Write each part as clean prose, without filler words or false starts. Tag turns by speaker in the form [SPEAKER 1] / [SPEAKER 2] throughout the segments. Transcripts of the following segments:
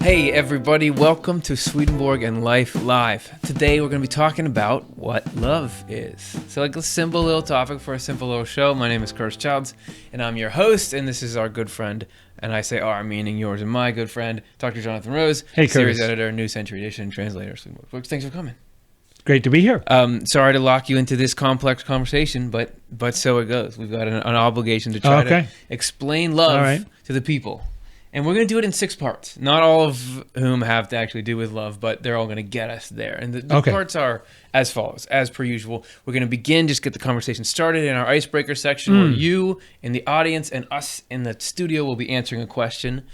[SPEAKER 1] Hey everybody, welcome to Swedenborg and Life Live. Today we're going to be talking about what love is. So like a simple little topic for a simple little show. My name is Curtis Childs and I'm your host, and this is our good friend, and I say our meaning yours and my good friend, Dr. Jonathan Rose,
[SPEAKER 2] hey,
[SPEAKER 1] series
[SPEAKER 2] Curtis.
[SPEAKER 1] editor, New Century Edition, translator, Swedenborg Books. Thanks for coming.
[SPEAKER 2] Great to be here.
[SPEAKER 1] Sorry to lock you into this complex conversation, but so it goes. We've got an obligation to try to explain love to the people. And we're going to do it in 6 parts, not all of whom have to actually do with love, but they're all going to get us there. And the parts are as follows, as per usual. We're going to begin, just get the conversation started in our Icebreaker section, where you in the audience and us in the studio will be answering a question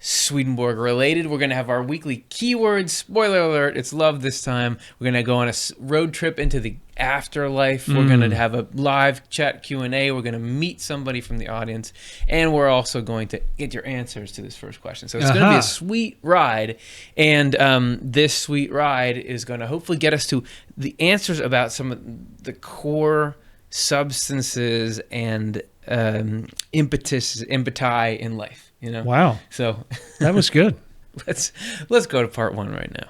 [SPEAKER 1] Swedenborg related. We're going to have our weekly keywords. Spoiler alert, it's love this time. We're going to go on a road trip into the afterlife. We're going to have a live chat Q&A. We're going to meet somebody from the audience, and we're also going to get your answers to this first question. So it's going to be a sweet ride, and this sweet ride is going to hopefully get us to the answers about some of the core substances and impeti in life. You know?
[SPEAKER 2] Wow.
[SPEAKER 1] So
[SPEAKER 2] that was good.
[SPEAKER 1] let's go to part 1 right now.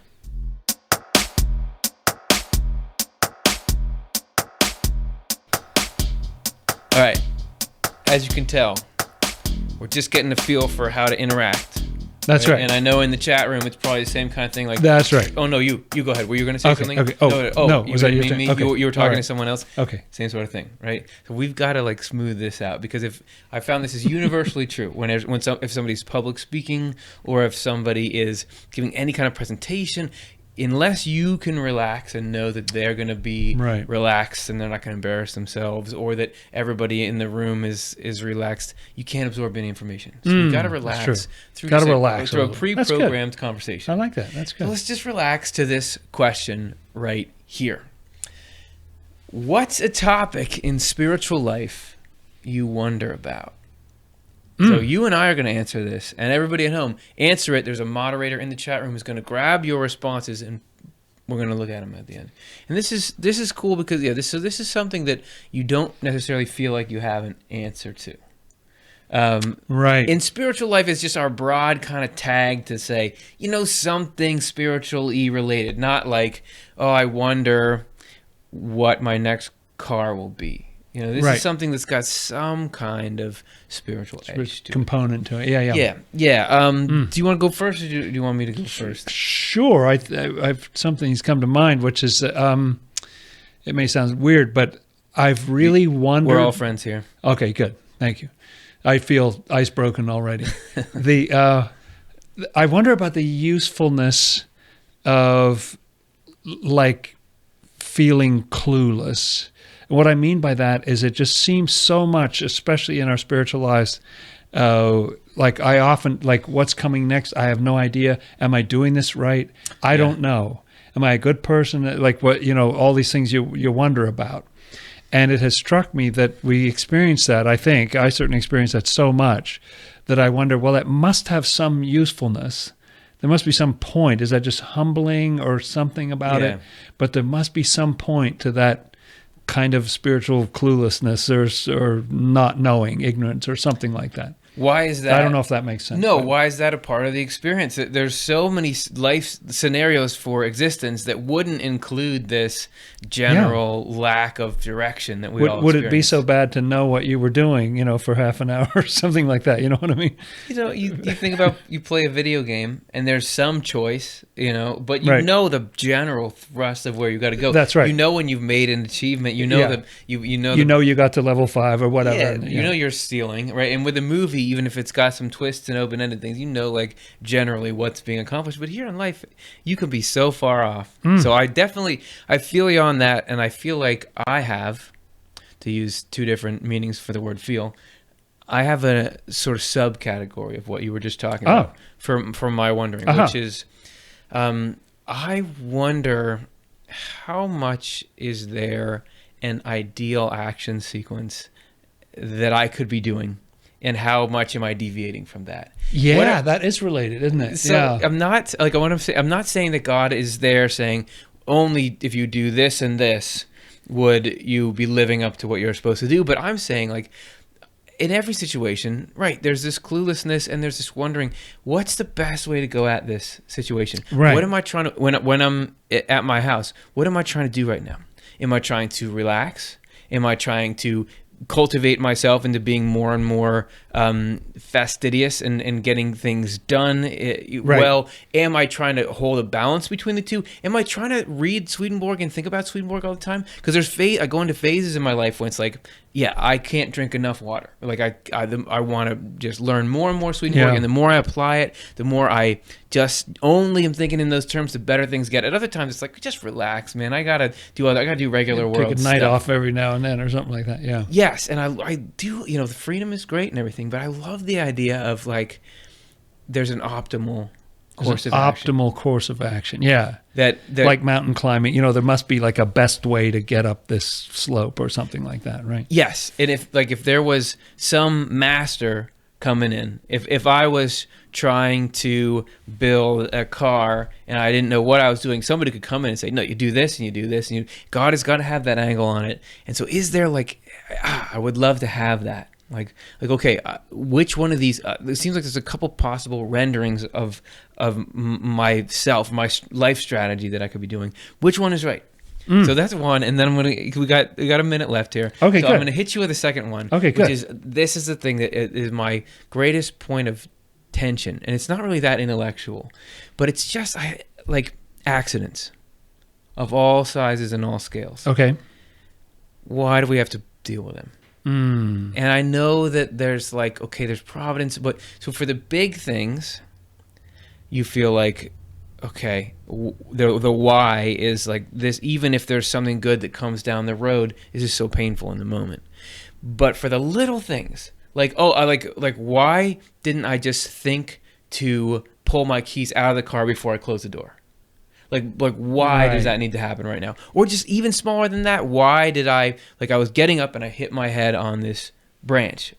[SPEAKER 1] All right. As you can tell, we're just getting a feel for how to interact.
[SPEAKER 2] That's right.
[SPEAKER 1] And I know in the chat room it's probably the same kind of thing. Like
[SPEAKER 2] that's right.
[SPEAKER 1] Oh no, you go ahead. Were you going to say something?
[SPEAKER 2] Okay.
[SPEAKER 1] No.
[SPEAKER 2] Was that your thing? Okay.
[SPEAKER 1] You were talking to someone else.
[SPEAKER 2] Okay.
[SPEAKER 1] Same sort of thing, right? So we've got to like smooth this out, because if I found this is universally true if somebody's public speaking, or if somebody is giving any kind of presentation, unless you can relax and know that they're going to be relaxed and they're not going to embarrass themselves, or that everybody in the room is relaxed, you can't absorb any information. So you've got to relax through a pre-programmed conversation.
[SPEAKER 2] I like that. That's good.
[SPEAKER 1] So let's just relax to this question right here. What's a topic in spiritual life you wonder about? So you and I are going to answer this, and everybody at home, answer it. There's a moderator in the chat room who's going to grab your responses, and we're going to look at them at the end. And this is cool because this is something that you don't necessarily feel like you have an answer to. In spiritual life, it's just our broad kind of tag to say, something spiritually related, not like, oh, I wonder what my next car will be. This is something that's got some kind of spiritual edge to
[SPEAKER 2] component to it. Yeah.
[SPEAKER 1] Do you want to go first, or do you want me to go first?
[SPEAKER 2] Sure. I've something's come to mind, which is it may sound weird, but I've really wondered.
[SPEAKER 1] We're all friends here.
[SPEAKER 2] Okay, good. Thank you. I feel ice broken already. I wonder about the usefulness of like feeling clueless. What I mean by that is it just seems so much, especially in our spiritual lives, like I often, like what's coming next, I have no idea. Am I doing this right? I don't know. Am I a good person? Like what, all these things you wonder about. And it has struck me that we experience that, I certainly experience that so much that I wonder, well, it must have some usefulness. There must be some point. Is that just humbling or something about it? But there must be some point to that kind of spiritual cluelessness or not knowing, ignorance or something like that.
[SPEAKER 1] Why is that?
[SPEAKER 2] I don't know if that makes sense.
[SPEAKER 1] No, why is that a part of the experience? There's so many life scenarios for existence that wouldn't include this general lack of direction that we all experience.
[SPEAKER 2] Would it be so bad to know what you were doing, for half an hour or something like that? You know what I mean?
[SPEAKER 1] You think about, you play a video game and there's some choice, but you know the general thrust of where you got to go.
[SPEAKER 2] That's right.
[SPEAKER 1] When you've made an achievement, you
[SPEAKER 2] got to level 5 or whatever.
[SPEAKER 1] Yeah, you're stealing, right? And with a movie, even if it's got some twists and open-ended things, like generally what's being accomplished. But here in life, you can be so far off. So I feel you on that, and I feel like I have, to use 2 different meanings for the word feel, I have a sort of subcategory of what you were just talking about from my wondering, which is, I wonder how much is there an ideal action sequence that I could be doing, and how much am I deviating from that?
[SPEAKER 2] Yeah, that is related, isn't it?
[SPEAKER 1] So I'm not I'm not saying that God is there saying only if you do this and this would you be living up to what you're supposed to do, but I'm saying in every situation, right, there's this cluelessness and there's this wondering, what's the best way to go at this situation?
[SPEAKER 2] Right.
[SPEAKER 1] What am I trying to, when I'm at my house, what am I trying to do right now? Am I trying to relax? Am I trying to cultivate myself into being more and more fastidious and getting things done well? Am I trying to hold a balance between the two? Am I trying to read Swedenborg and think about Swedenborg all the time? Because I go into phases in my life when it's like, yeah, I can't drink enough water. Like I want to just learn more and more Swedenborg, and the more I apply it, the more I just only am thinking in those terms, the better things get. At other times, it's like, just relax, man. I gotta do regular world
[SPEAKER 2] Take a night
[SPEAKER 1] stuff.
[SPEAKER 2] off every now and then or something like that. Yeah.
[SPEAKER 1] Yes, and I do. The freedom is great and everything, but I love the idea of like there's an optimal course of action.
[SPEAKER 2] Optimal course of action. Yeah.
[SPEAKER 1] That
[SPEAKER 2] like mountain climbing, there must be like a best way to get up this slope or something like that, right?
[SPEAKER 1] Yes. And if there was some master coming in, if I was trying to build a car and I didn't know what I was doing, somebody could come in and say, no, you do this and you do this, and God has got to have that angle on it. And so is there I would love to have that. Like okay, which one of these? It seems like there's a couple possible renderings of myself, my life strategy that I could be doing. Which one is right? So that's one, and then we got a minute left here.
[SPEAKER 2] Okay,
[SPEAKER 1] so
[SPEAKER 2] good.
[SPEAKER 1] I'm gonna hit you with a second one.
[SPEAKER 2] Okay, good.
[SPEAKER 1] This is the thing that is my greatest point of tension, and it's not really that intellectual, but it's just like accidents of all sizes and all scales.
[SPEAKER 2] Okay.
[SPEAKER 1] Why do we have to deal with them? And I know that there's there's providence, but so for the big things, you feel like, okay, the why is like this, even if there's something good that comes down the road, is just so painful in the moment. But for the little things, why didn't I just think to pull my keys out of the car before I close the door? Why does that need to happen right now? Or just even smaller than that, why did I was getting up and I hit my head on this branch?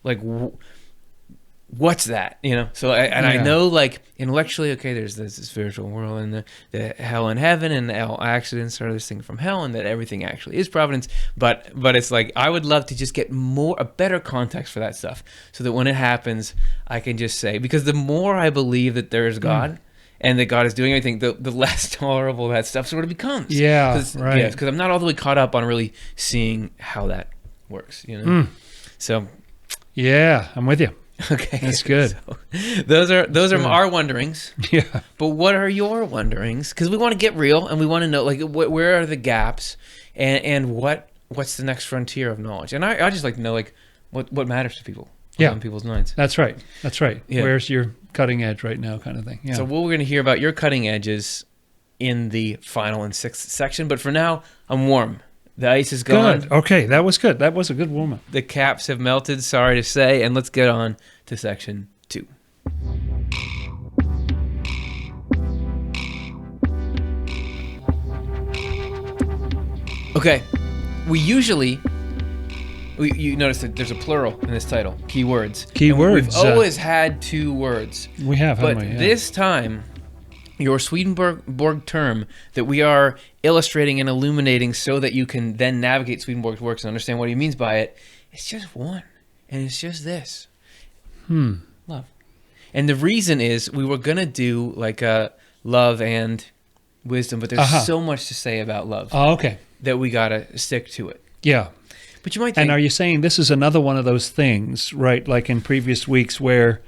[SPEAKER 1] What's that? So I know intellectually, okay, there's this spiritual world and the hell and heaven, and all accidents are this thing from hell, and that everything actually is providence. But it's I would love to just get a better context for that stuff, so that when it happens, I can just say, because the more I believe that there is God, and that God is doing everything, the less tolerable that stuff sort of becomes.
[SPEAKER 2] Yeah, right.
[SPEAKER 1] Because I'm not all the way caught up on really seeing how that works, So.
[SPEAKER 2] Yeah, I'm with you.
[SPEAKER 1] Okay.
[SPEAKER 2] That's good.
[SPEAKER 1] So, those are our wonderings.
[SPEAKER 2] Yeah.
[SPEAKER 1] But what are your wonderings? Because we want to get real, and we want to know, where are the gaps, and what's the next frontier of knowledge? And I just like to know, what matters to people. On people's minds.
[SPEAKER 2] That's right. Yeah. Where's your cutting edge right now, kind of thing. Yeah.
[SPEAKER 1] So we're going to hear about your cutting edges in the final and sixth section. But for now, I'm warm. The ice is gone.
[SPEAKER 2] Good. Okay, that was good. That was a good warm-up.
[SPEAKER 1] The caps have melted, sorry to say, and let's get on to section 2. Okay, you notice that there's a plural in this title, keywords.
[SPEAKER 2] Keywords.
[SPEAKER 1] We've always had 2 words.
[SPEAKER 2] We have, haven't we?
[SPEAKER 1] But this time, your Swedenborg term that we are illustrating and illuminating so that you can then navigate Swedenborg's works and understand what he means by it, it's just one. And it's just this. Love. And the reason is we were going to do a love and wisdom, but there's so much to say about love.
[SPEAKER 2] Oh, okay.
[SPEAKER 1] That we got to stick to it.
[SPEAKER 2] Yeah.
[SPEAKER 1] But you might think...
[SPEAKER 2] And are you saying this is another one of those things, right, like in previous weeks where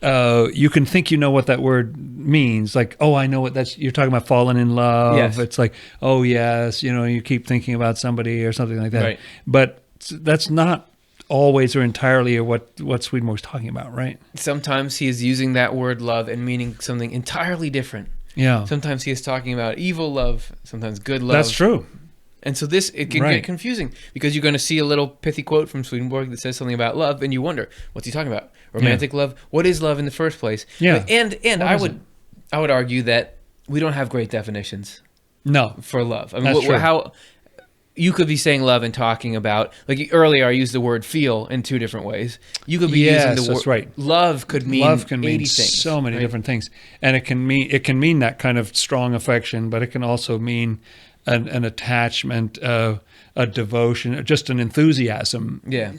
[SPEAKER 2] you can think you know what that word means, I know what that's, you're talking about falling in love.
[SPEAKER 1] Yes.
[SPEAKER 2] It's oh yes, you keep thinking about somebody or something like that.
[SPEAKER 1] Right.
[SPEAKER 2] But that's not always or entirely what Swedenborg's talking about, right?
[SPEAKER 1] Sometimes he is using that word love and meaning something entirely different.
[SPEAKER 2] Yeah.
[SPEAKER 1] Sometimes he is talking about evil love, sometimes good love.
[SPEAKER 2] That's true.
[SPEAKER 1] And so it can get confusing, because you're going to see a little pithy quote from Swedenborg that says something about love, and you wonder, what's he talking about? Romantic love? What is love in the first place?
[SPEAKER 2] Yeah.
[SPEAKER 1] And I would argue that we don't have great definitions.
[SPEAKER 2] No.
[SPEAKER 1] For love. I mean,
[SPEAKER 2] That's true.
[SPEAKER 1] How you could be saying love and talking about, earlier I used the word feel in 2 different ways. You could be using the word.
[SPEAKER 2] That's right.
[SPEAKER 1] Love can mean 80 things.
[SPEAKER 2] So many different things. And it can mean that kind of strong affection, but it can also mean an attachment, a devotion, just an enthusiasm.
[SPEAKER 1] Yeah.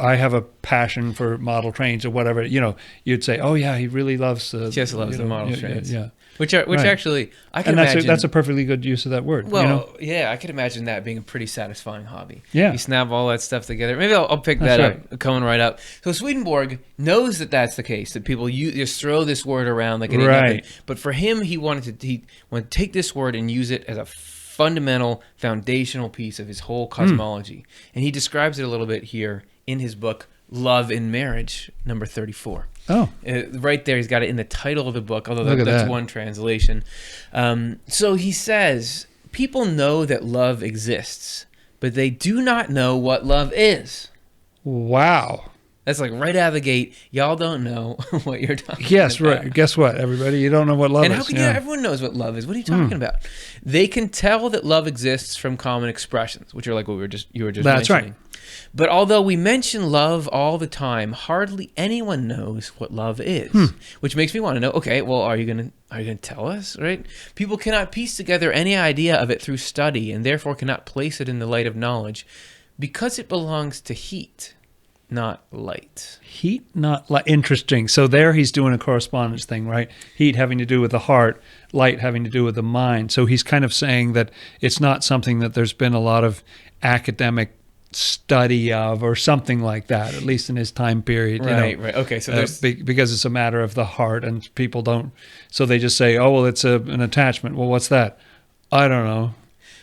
[SPEAKER 2] I have a passion for model trains or whatever, you'd say, oh yeah, he really loves the...
[SPEAKER 1] Just loves the model trains.
[SPEAKER 2] Yeah.
[SPEAKER 1] Which actually, I can
[SPEAKER 2] imagine...
[SPEAKER 1] imagine...
[SPEAKER 2] that's a perfectly good use of that word.
[SPEAKER 1] Well, yeah, I could imagine that being a pretty satisfying hobby.
[SPEAKER 2] Yeah.
[SPEAKER 1] You snap all that stuff together. Maybe I'll pick that up, coming right up. So Swedenborg knows that that's the case, that people just throw this word around like it ain't nothing. But for him, he wanted to take this word and use it as a fundamental, foundational piece of his whole cosmology. And he describes it a little bit here in his book, Love in Marriage, number 34.
[SPEAKER 2] Oh.
[SPEAKER 1] Right there, he's got it in the title of the book, although that's one translation. So he says, people know that love exists, but they do not know what love is.
[SPEAKER 2] Wow.
[SPEAKER 1] That's like right out of the gate. Y'all don't know what you're talking about.
[SPEAKER 2] Yes, right. Guess what, everybody? You don't know what love is.
[SPEAKER 1] And how can you? Everyone knows what love is. What are you talking about? They can tell that love exists from common expressions, which are like what you were just
[SPEAKER 2] That's
[SPEAKER 1] mentioning.
[SPEAKER 2] Right.
[SPEAKER 1] But although we mention love all the time, hardly anyone knows what love is. Which makes me want to know, okay, well, are you gonna tell us, right? People cannot piece together any idea of it through study, and therefore cannot place it in the light of knowledge, because it belongs to heat, not light.
[SPEAKER 2] Heat, not light. Interesting. So there he's doing a correspondence thing, right? Heat having to do with the heart, light having to do with the mind. So he's kind of saying that it's not something that there's been a lot of academic study of or something like that, at least in his time period.
[SPEAKER 1] Right. Okay, so there's...
[SPEAKER 2] because it's a matter of the heart, and people don't... So they just say, oh, well, it's an attachment. Well, what's that? I don't know.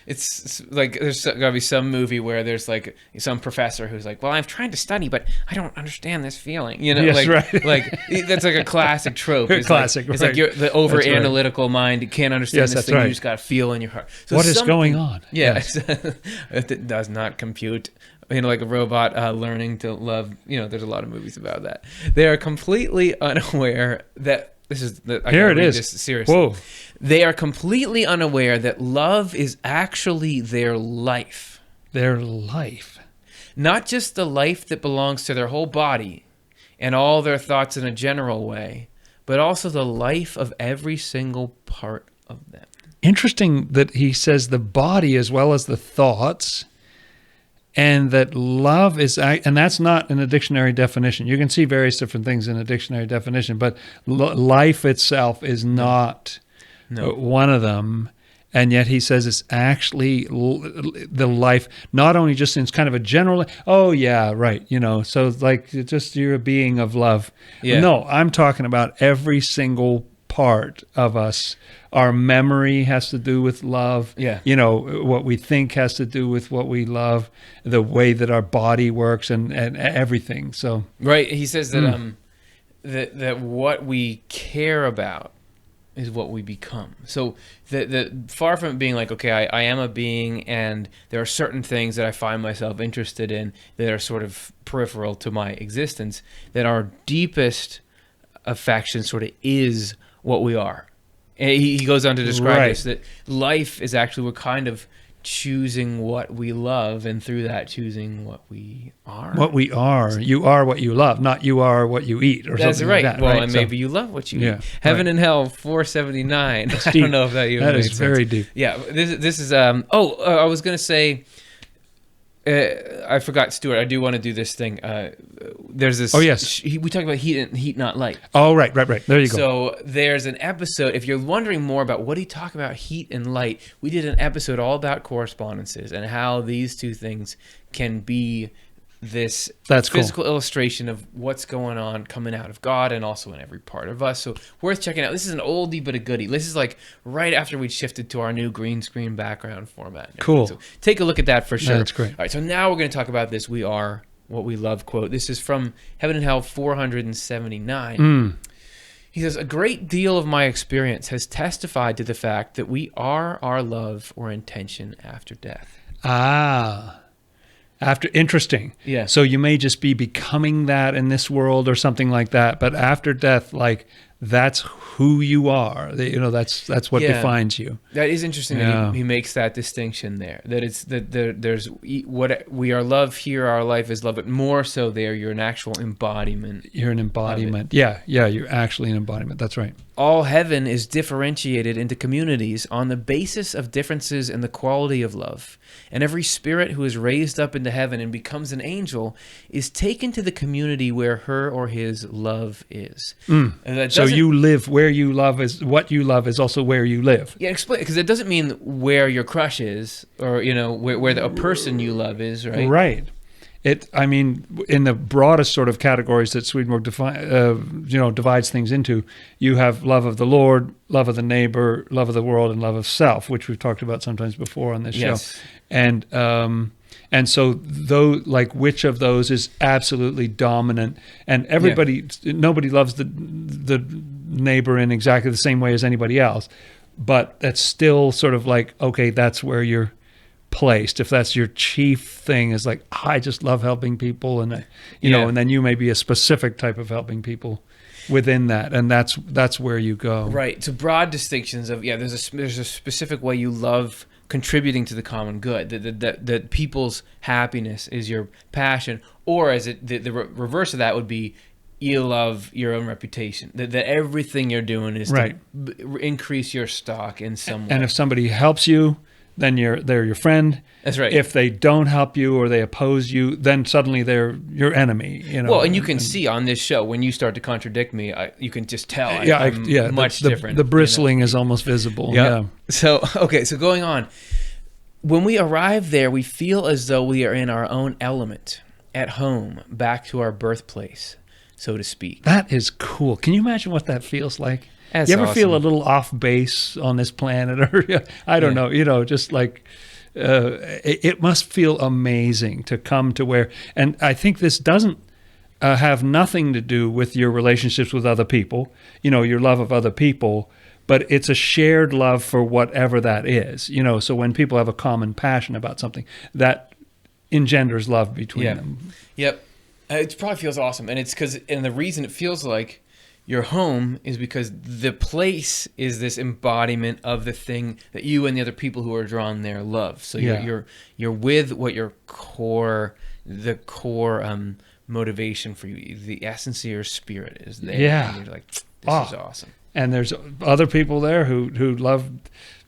[SPEAKER 1] It's like there's got to be some movie where there's like some professor who's like, well, I'm trying to study, but I don't understand this feeling.
[SPEAKER 2] Yes, right.
[SPEAKER 1] Like that's like a classic trope. It's
[SPEAKER 2] classic.
[SPEAKER 1] It's like the over analytical mind can't understand this thing. Right. You just got to feel in your heart. So
[SPEAKER 2] what is going on?
[SPEAKER 1] Yeah, it does not compute. Like a robot learning to love. There's a lot of movies about that. They are completely unaware that. Here it is. This seriously.
[SPEAKER 2] Whoa.
[SPEAKER 1] They are completely unaware that love is actually their life.
[SPEAKER 2] Their life.
[SPEAKER 1] Not just the life that belongs to their whole body and all their thoughts in a general way, but also the life of every single part of them.
[SPEAKER 2] Interesting that he says the body as well as the thoughts. And that love is, and that's not in a dictionary definition. You can see various different things in a dictionary definition, but life itself is not one of them. And yet he says it's actually the life, not only just in kind of a general, oh yeah, right, so like just you're a being of love. Yeah. No, I'm talking about every single part of us. Our memory has to do with love. Yeah. What we think has to do with what we love, the way that our body works and everything. So
[SPEAKER 1] right. He says that that what we care about is what we become. So the far from it being like, okay, I am a being and there are certain things that I find myself interested in that are sort of peripheral to my existence, that our deepest affection sort of is what we are. And he goes on to describe this, that life is actually, we're kind of choosing what we love, and through that choosing what we are.
[SPEAKER 2] What we are. You are what you love, not you are what you eat, or
[SPEAKER 1] that's
[SPEAKER 2] something
[SPEAKER 1] right.
[SPEAKER 2] like that.
[SPEAKER 1] Well,
[SPEAKER 2] right?
[SPEAKER 1] and maybe you love what you eat. Heaven and Hell 479. I don't know if that even makes sense.
[SPEAKER 2] Very deep.
[SPEAKER 1] Yeah, this is I was going to say, I forgot, Stuart. I do want to do this thing. There's this.
[SPEAKER 2] Oh yes.
[SPEAKER 1] We talked about heat, not light.
[SPEAKER 2] Oh right. There you go.
[SPEAKER 1] So there's an episode. If you're wondering more about what he talked about, heat and light, we did an episode all about correspondences and how these two things can be this physical illustration of what's going on coming out of God and also in every part of us. So worth checking out. This is an oldie but a goodie. This is like right after we shifted to our new green screen background format.
[SPEAKER 2] Cool.
[SPEAKER 1] So take a look at that for sure.
[SPEAKER 2] That's great.
[SPEAKER 1] All right, so now we're going to talk about this We Are What We Love quote. This is from Heaven and Hell 479. He says, a great deal of my experience has testified to the fact that we are our love or intention after death.
[SPEAKER 2] Interesting. Yeah. So you may just be becoming that in this world or something like that, but after death, like that's who you are. That's what defines you.
[SPEAKER 1] That is interesting that he makes that distinction there. That it's there's what we are love here, our life is love, but more so there you're an actual embodiment.
[SPEAKER 2] You're an embodiment. Yeah, you're actually an embodiment. That's right.
[SPEAKER 1] all heaven is differentiated into communities on the basis of differences in the quality of love. And every spirit who is raised up into heaven and becomes an angel is taken to the community where her or his love is.
[SPEAKER 2] So you live where you love is what you love is also where you live.
[SPEAKER 1] Yeah, explain, because it doesn't mean where your crush is, or where a person you love is, right?
[SPEAKER 2] Right. I mean, in the broadest sort of categories that Swedenborg divides things into, you have love of the Lord, love of the neighbor, love of the world, and love of self, which we've talked about sometimes before on this show. And so, though, like, which of those is absolutely dominant? And nobody loves the neighbor in exactly the same way as anybody else, but that's still sort of like, okay, that's where you're placed. If that's your chief thing, is like, I just love helping people, and and then you may be a specific type of helping people within that, and that's where you go. Right.
[SPEAKER 1] So broad distinctions of there's a specific way you love contributing to the common good. That people's happiness is your passion, or as the reverse of that would be, you love your own reputation. That everything you're doing is to increase your stock in some way.
[SPEAKER 2] And if somebody helps you, then they're your friend.
[SPEAKER 1] That's right.
[SPEAKER 2] If they don't help you or they oppose you, then suddenly they're your enemy.
[SPEAKER 1] Well, and you can see on this show, when you start to contradict me, you can just tell I'm much different.
[SPEAKER 2] The bristling is almost visible. Yeah.
[SPEAKER 1] So going on. When we arrive there, we feel as though we are in our own element, at home, back to our birthplace, so to speak.
[SPEAKER 2] That is cool. Can you imagine what that feels like?
[SPEAKER 1] That's
[SPEAKER 2] you ever
[SPEAKER 1] awesome.
[SPEAKER 2] feel a little off base on this planet, or I don't know, just like it must feel amazing to come to where, and I think this doesn't have nothing to do with your relationships with other people, your love of other people, but it's a shared love for whatever that is, so when people have a common passion about something, that engenders love between them.
[SPEAKER 1] Yep. It probably feels awesome, and the reason it feels like your home is because the place is this embodiment of the thing that you and the other people who are drawn there love. So you're with what the core motivation for you, the essence of your spirit is there.
[SPEAKER 2] Yeah.
[SPEAKER 1] And you're like, this is awesome.
[SPEAKER 2] And there's other people there who love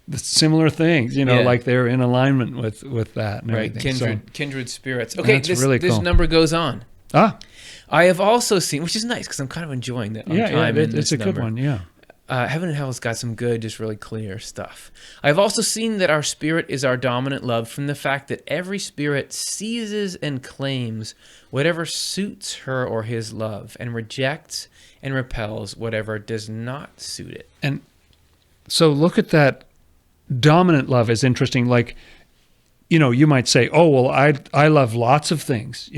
[SPEAKER 2] the similar things, like they're in alignment with that. And
[SPEAKER 1] right.
[SPEAKER 2] everything.
[SPEAKER 1] Kindred spirits. Okay.
[SPEAKER 2] Really cool.
[SPEAKER 1] This number goes on. I have also seen, which is nice because I'm kind of enjoying that.
[SPEAKER 2] It's a good one,
[SPEAKER 1] Heaven and Hell's got some good, just really clear stuff. I've also seen that our spirit is our dominant love from the fact that every spirit seizes and claims whatever suits her or his love and rejects and repels whatever does not suit it.
[SPEAKER 2] And so look at that. Dominant love is interesting. Like, you might say, oh, well, I love lots of things.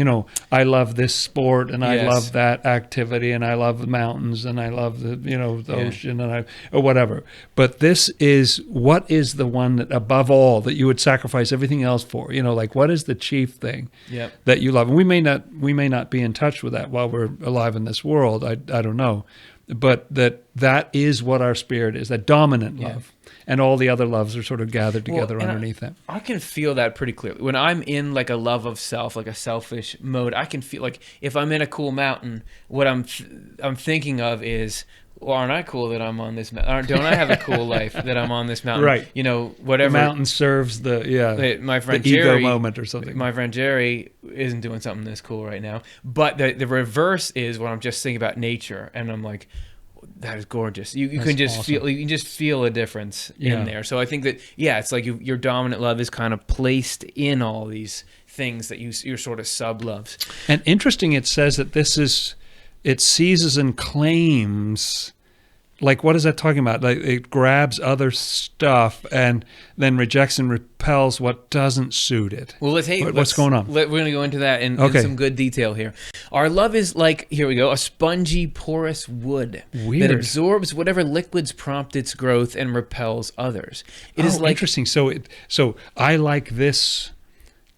[SPEAKER 2] I love this sport, and I love that activity, and I love the mountains, and I love the ocean, or whatever. But this is, what is the one that above all that you would sacrifice everything else for? Like, what is the chief thing that you love? And we may not be in touch with that while we're alive in this world. I don't know. But that is what our spirit is, that dominant love. And all the other loves are sort of gathered together underneath that.
[SPEAKER 1] I can feel that pretty clearly. When I'm in like a love of self, like a selfish mode, I can feel like if I'm in a cool mountain, what I'm thinking of is, well, aren't I cool that I'm on this mountain? Don't I have a cool life that I'm on this mountain?
[SPEAKER 2] Right.
[SPEAKER 1] Whatever.
[SPEAKER 2] The mountain serves
[SPEAKER 1] my friend
[SPEAKER 2] the
[SPEAKER 1] Jerry,
[SPEAKER 2] ego moment or something.
[SPEAKER 1] My friend Jerry isn't doing something this cool right now. But the reverse is when I'm just thinking about nature, and I'm like, that is gorgeous. You can just awesome. You can just feel a difference in there. So I think that it's like your dominant love is kind of placed in all these things that your sort of sub loves.
[SPEAKER 2] And interesting, it says that it seizes and claims. Like, what is that talking about? Like, it grabs other stuff and then rejects and repels what doesn't suit it.
[SPEAKER 1] Well, what's
[SPEAKER 2] going on?
[SPEAKER 1] We're going to go into that in some good detail here. Our love is like, here we go, a spongy, porous wood that absorbs whatever liquids prompt its growth and repels others. It is like
[SPEAKER 2] interesting. So I like this.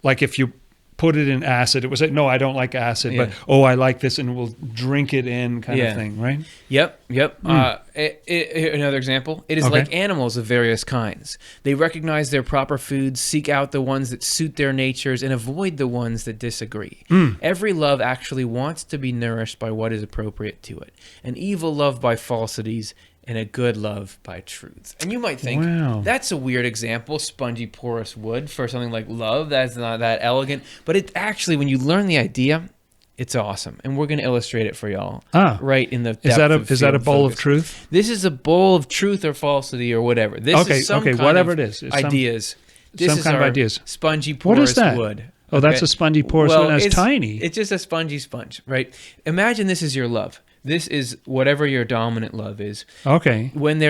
[SPEAKER 2] Like, if you put it in acid, it was like, no, I don't like acid, but I like this, and we'll drink it in kind of thing, right?
[SPEAKER 1] Yep. Another example, it is like animals of various kinds. They recognize their proper foods, seek out the ones that suit their natures, and avoid the ones that disagree. Every love actually wants to be nourished by what is appropriate to it. An evil love by falsities and a good love by truth. And you might think, that's a weird example, spongy, porous wood for something like love. That's not that elegant. But it actually, when you learn the idea, it's awesome. And we're going to illustrate it for y'all right in the depth
[SPEAKER 2] Is that a bowl of truth?
[SPEAKER 1] This is a bowl of truth or falsity or whatever. This is some kind
[SPEAKER 2] whatever
[SPEAKER 1] of
[SPEAKER 2] it is.
[SPEAKER 1] Ideas.
[SPEAKER 2] Some kind of ideas.
[SPEAKER 1] Spongy, porous
[SPEAKER 2] what is that?
[SPEAKER 1] wood.
[SPEAKER 2] Oh, that's a spongy, porous wood. That's tiny.
[SPEAKER 1] It's just a spongy sponge, right? Imagine this is your love. This is whatever your dominant love is.
[SPEAKER 2] Okay.
[SPEAKER 1] When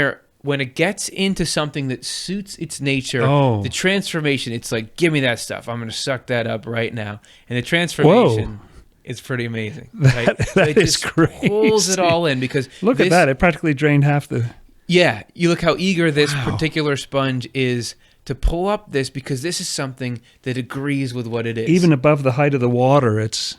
[SPEAKER 1] it gets into something that suits its nature, the transformation, it's like, give me that stuff. I'm going to suck that up right now. And the transformation is pretty amazing. Right?
[SPEAKER 2] That is crazy.
[SPEAKER 1] Pulls it all in because
[SPEAKER 2] look at that. It practically drained half the...
[SPEAKER 1] Yeah. You look how eager this particular sponge is to pull up this, because this is something that agrees with what it is.
[SPEAKER 2] Even above the height of the water, it's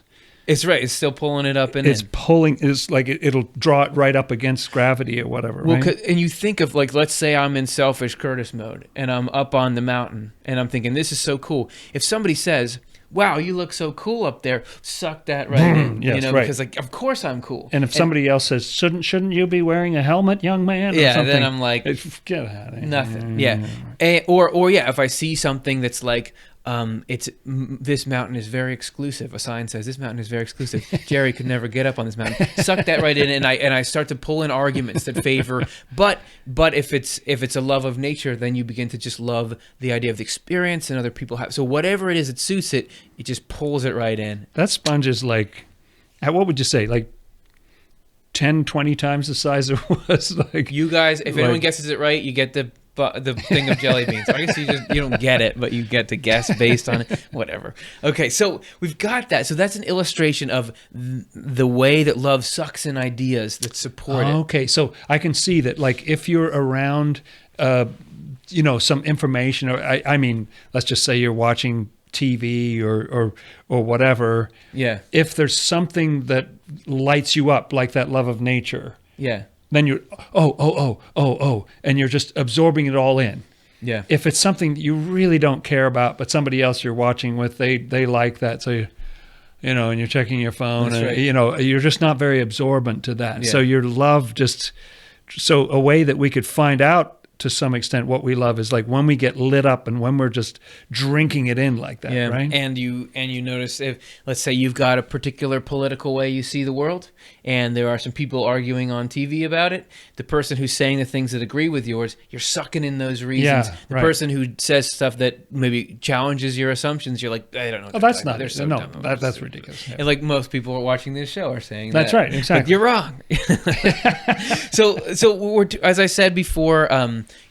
[SPEAKER 1] right. It's still pulling it up and
[SPEAKER 2] it's pulling. It's like it'll draw it right up against gravity or whatever.
[SPEAKER 1] Well,
[SPEAKER 2] right?
[SPEAKER 1] And you think of, like, let's say I'm in selfish Curtis mode and I'm up on the mountain and I'm thinking, this is so cool. If somebody says, wow, you look so cool up there, suck that right in,
[SPEAKER 2] yes,
[SPEAKER 1] because, like, of course I'm cool.
[SPEAKER 2] And if somebody else says, shouldn't you be wearing a helmet, young man? Or something,
[SPEAKER 1] then I'm like,
[SPEAKER 2] get out of here.
[SPEAKER 1] Nothing. Or if I see something that's like, this mountain is very exclusive. A sign says this mountain is very exclusive. Jerry could never get up on this mountain. Suck that right in, and I start to pull in arguments that favor. But if it's a love of nature, then you begin to just love the idea of the experience and other people have. So whatever it is that suits it, it just pulls it right in.
[SPEAKER 2] That sponge is like, what would you say, like 10, 20 times the size it was? Like,
[SPEAKER 1] you guys, if anyone guesses it right, you get the thing of jelly beans. I guess you don't get it, but you get to guess based on it. Whatever. Okay, so we've got that. So that's an illustration of the way that love sucks in ideas that support it.
[SPEAKER 2] Okay, so I can see that, like, if you're around, some information, or I mean, let's just say you're watching TV or whatever.
[SPEAKER 1] Yeah.
[SPEAKER 2] If there's something that lights you up, like that love of nature.
[SPEAKER 1] Yeah.
[SPEAKER 2] Then you're, and you're just absorbing it all in.
[SPEAKER 1] Yeah.
[SPEAKER 2] If it's something that you really don't care about, but somebody else you're watching with, they like that. So, and you're checking your phone,
[SPEAKER 1] That's right.
[SPEAKER 2] You're just not very absorbent to that.
[SPEAKER 1] Yeah.
[SPEAKER 2] So your love so a way that we could find out to some extent what we love is like when we get lit up and when we're just drinking it in like that, right?
[SPEAKER 1] And you notice, if, let's say, you've got a particular political way you see the world, and there are some people arguing on TV about it. The person who's saying the things that agree with yours, you're sucking in those reasons.
[SPEAKER 2] Yeah,
[SPEAKER 1] the person who says stuff that maybe challenges your assumptions, you're like, I don't know.
[SPEAKER 2] Oh, that's not.
[SPEAKER 1] They're so
[SPEAKER 2] no,
[SPEAKER 1] dumb.
[SPEAKER 2] that's ridiculous. Yeah.
[SPEAKER 1] And like most people are watching this show are saying
[SPEAKER 2] that's
[SPEAKER 1] that.
[SPEAKER 2] right, exactly.
[SPEAKER 1] But you're wrong. So we're, as I said before,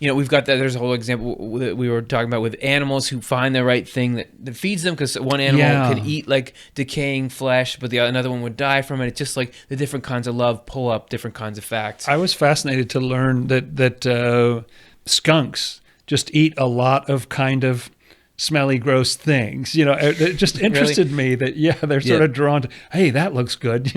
[SPEAKER 1] we've got that. There's a whole example that we were talking about with animals who find the right thing that feeds them, because one animal can eat like decaying flesh, but another one would die from it. It's just like the different kinds of love pull up different kinds of facts.
[SPEAKER 2] I was fascinated to learn that skunks just eat a lot of kind of smelly, gross things. It just interested me that, they're sort of drawn to, hey, that looks good,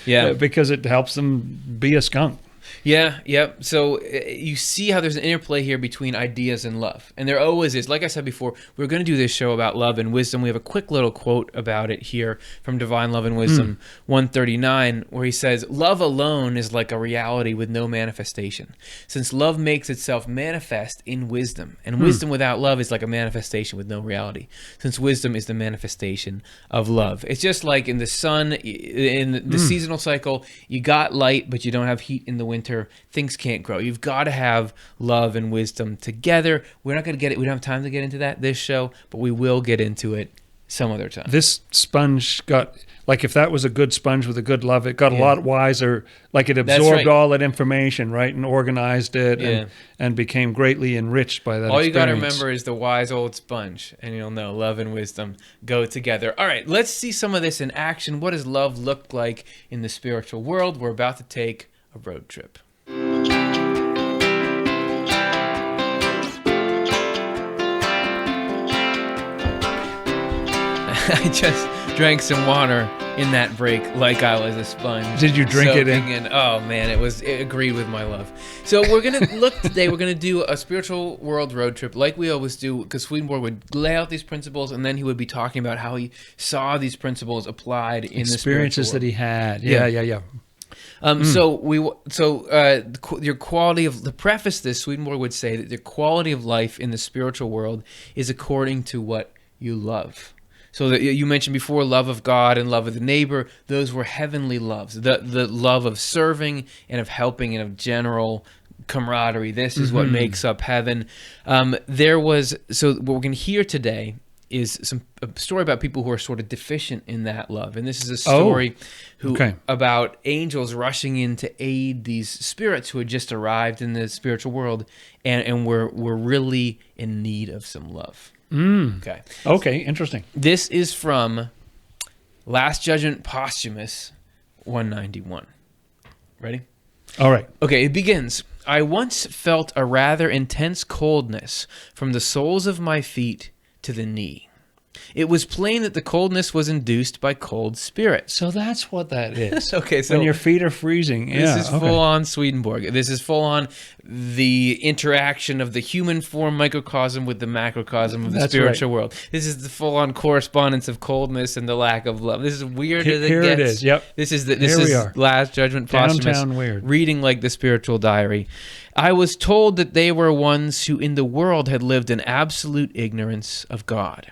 [SPEAKER 2] because it helps them be a skunk.
[SPEAKER 1] Yeah, yep. So you see how there's an interplay here between ideas and love. And there always is. Like I said before, we're going to do this show about love and wisdom. We have a quick little quote about it here from Divine Love and Wisdom 139, where he says, love alone is like a reality with no manifestation, since love makes itself manifest in wisdom. And wisdom without love is like a manifestation with no reality, since wisdom is the manifestation of love. It's just like in the sun, in the seasonal cycle, you got light, but you don't have heat in the winter. Things can't grow. You've got to have love and wisdom together. We're not going to get it. We don't have time to get into that this show, but we will get into it some other time.
[SPEAKER 2] This sponge got, like, if that was a good sponge with a good love, it got a lot wiser. Like, it absorbed all that information, right, and organized it and became greatly enriched by that
[SPEAKER 1] All
[SPEAKER 2] experience.
[SPEAKER 1] you got to remember is the wise old sponge, and you'll know love and wisdom go together. All right, let's see some of this in action. What does love look like in the spiritual world? We're about to take a road trip. I just drank some water in that break like I was a sponge.
[SPEAKER 2] Did you drink it in?
[SPEAKER 1] Oh man, it agreed with my love. So we're going to look today, we're going to do a spiritual world road trip like we always do, because Swedenborg would lay out these principles and then he would be talking about how he saw these principles applied in the spiritual world.
[SPEAKER 2] Experiences that he had. Yeah.
[SPEAKER 1] Your quality of, to preface this, Swedenborg would say that the quality of life in the spiritual world is according to what you love. So that you mentioned before, love of God and love of the neighbor, those were heavenly loves. The love of serving and of helping and of general camaraderie. This is what makes up heaven. So what we're going to hear today is a story about people who are sort of deficient in that love. And this is a story about angels rushing in to aid these spirits who had just arrived in the spiritual world and were really in need of some love.
[SPEAKER 2] Okay, interesting.
[SPEAKER 1] This is from Last Judgment Posthumous 191. Ready?
[SPEAKER 2] All right.
[SPEAKER 1] Okay, it begins. I once felt a rather intense coldness from the soles of my feet to the knee. It was plain that the coldness was induced by cold spirits.
[SPEAKER 2] So that's what that is.
[SPEAKER 1] Okay, so
[SPEAKER 2] when your feet are freezing.
[SPEAKER 1] This is full on Swedenborg. This is full on the interaction of the human form microcosm with the macrocosm of the spiritual world. This is the full on correspondence of coldness and the lack of love. This is weird as it gets.
[SPEAKER 2] Here it is. Yep.
[SPEAKER 1] This is Last Judgment Posthumous.
[SPEAKER 2] Downtown weird.
[SPEAKER 1] Reading like the spiritual diary. I was told that they were ones who in the world had lived in absolute ignorance of God.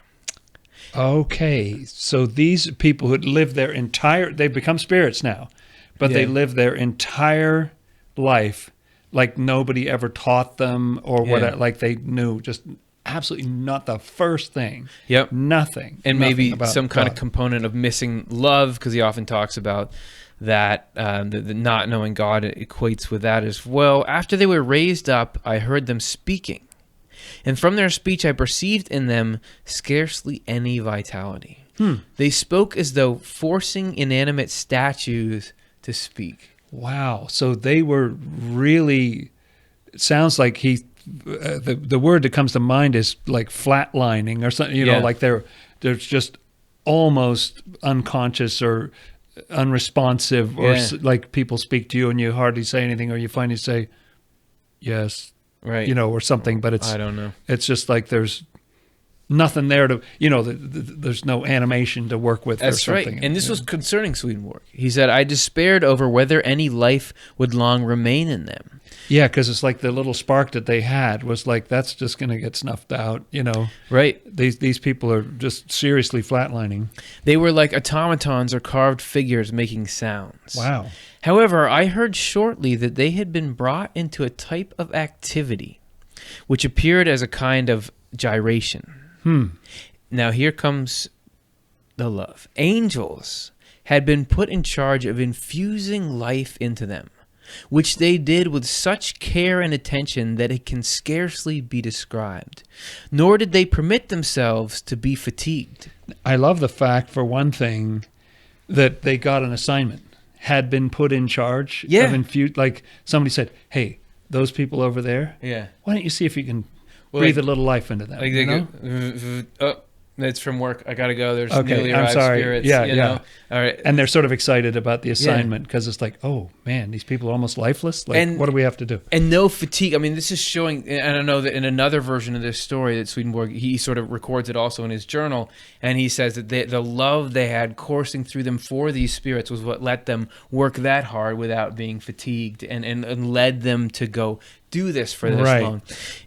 [SPEAKER 2] Okay, so these people who live their they've become spirits now, but they live their entire life like nobody ever taught them or whatever, like they knew just absolutely not the first thing.
[SPEAKER 1] Yep.
[SPEAKER 2] Nothing.
[SPEAKER 1] And
[SPEAKER 2] nothing
[SPEAKER 1] maybe
[SPEAKER 2] about
[SPEAKER 1] some kind
[SPEAKER 2] God.
[SPEAKER 1] of component of missing love, because he often talks about that, the not knowing God equates with that as well. After they were raised up, I heard them speaking. And from their speech, I perceived in them scarcely any vitality. They spoke as though forcing inanimate statues to speak.
[SPEAKER 2] Wow. So they were really, it sounds like the word that comes to mind is like flatlining or something, like they're just almost unconscious or unresponsive or like people speak to you and you hardly say anything or you finally say, yes.
[SPEAKER 1] Right.
[SPEAKER 2] Or something, but it's,
[SPEAKER 1] I don't know.
[SPEAKER 2] It's just like there's nothing there to, there's no animation to work with.
[SPEAKER 1] That's
[SPEAKER 2] or something.
[SPEAKER 1] Right. And this was concerning Swedenborg. He said, I despaired over whether any life would long remain in them.
[SPEAKER 2] Yeah, because it's like the little spark that they had was like, that's just going to get snuffed out,
[SPEAKER 1] Right.
[SPEAKER 2] These people are just seriously flatlining.
[SPEAKER 1] They were like automatons or carved figures making sounds.
[SPEAKER 2] Wow.
[SPEAKER 1] However, I heard shortly that they had been brought into a type of activity which appeared as a kind of gyration. Now here comes the love. Angels had been put in charge of infusing life into them, which they did with such care and attention that it can scarcely be described. Nor did they permit themselves to be fatigued.
[SPEAKER 2] I love the fact, for one thing, that they got an assignment, had been put in charge of infuse. Like somebody said, hey, those people over there, why don't you see if you can breathe a little life into them?
[SPEAKER 1] Like they go, it's from work. I got to go. There's newly arrived spirits.
[SPEAKER 2] Yeah.
[SPEAKER 1] All right.
[SPEAKER 2] And they're sort of excited about the assignment because it's like, oh, man, these people are almost lifeless. Like, what do we have to do?
[SPEAKER 1] And no fatigue. I mean, this is showing, and I know that in another version of this story that Swedenborg, he sort of records it also in his journal, and he says that the love they had coursing through them for these spirits was what let them work that hard without being fatigued and led them to go do this for this long.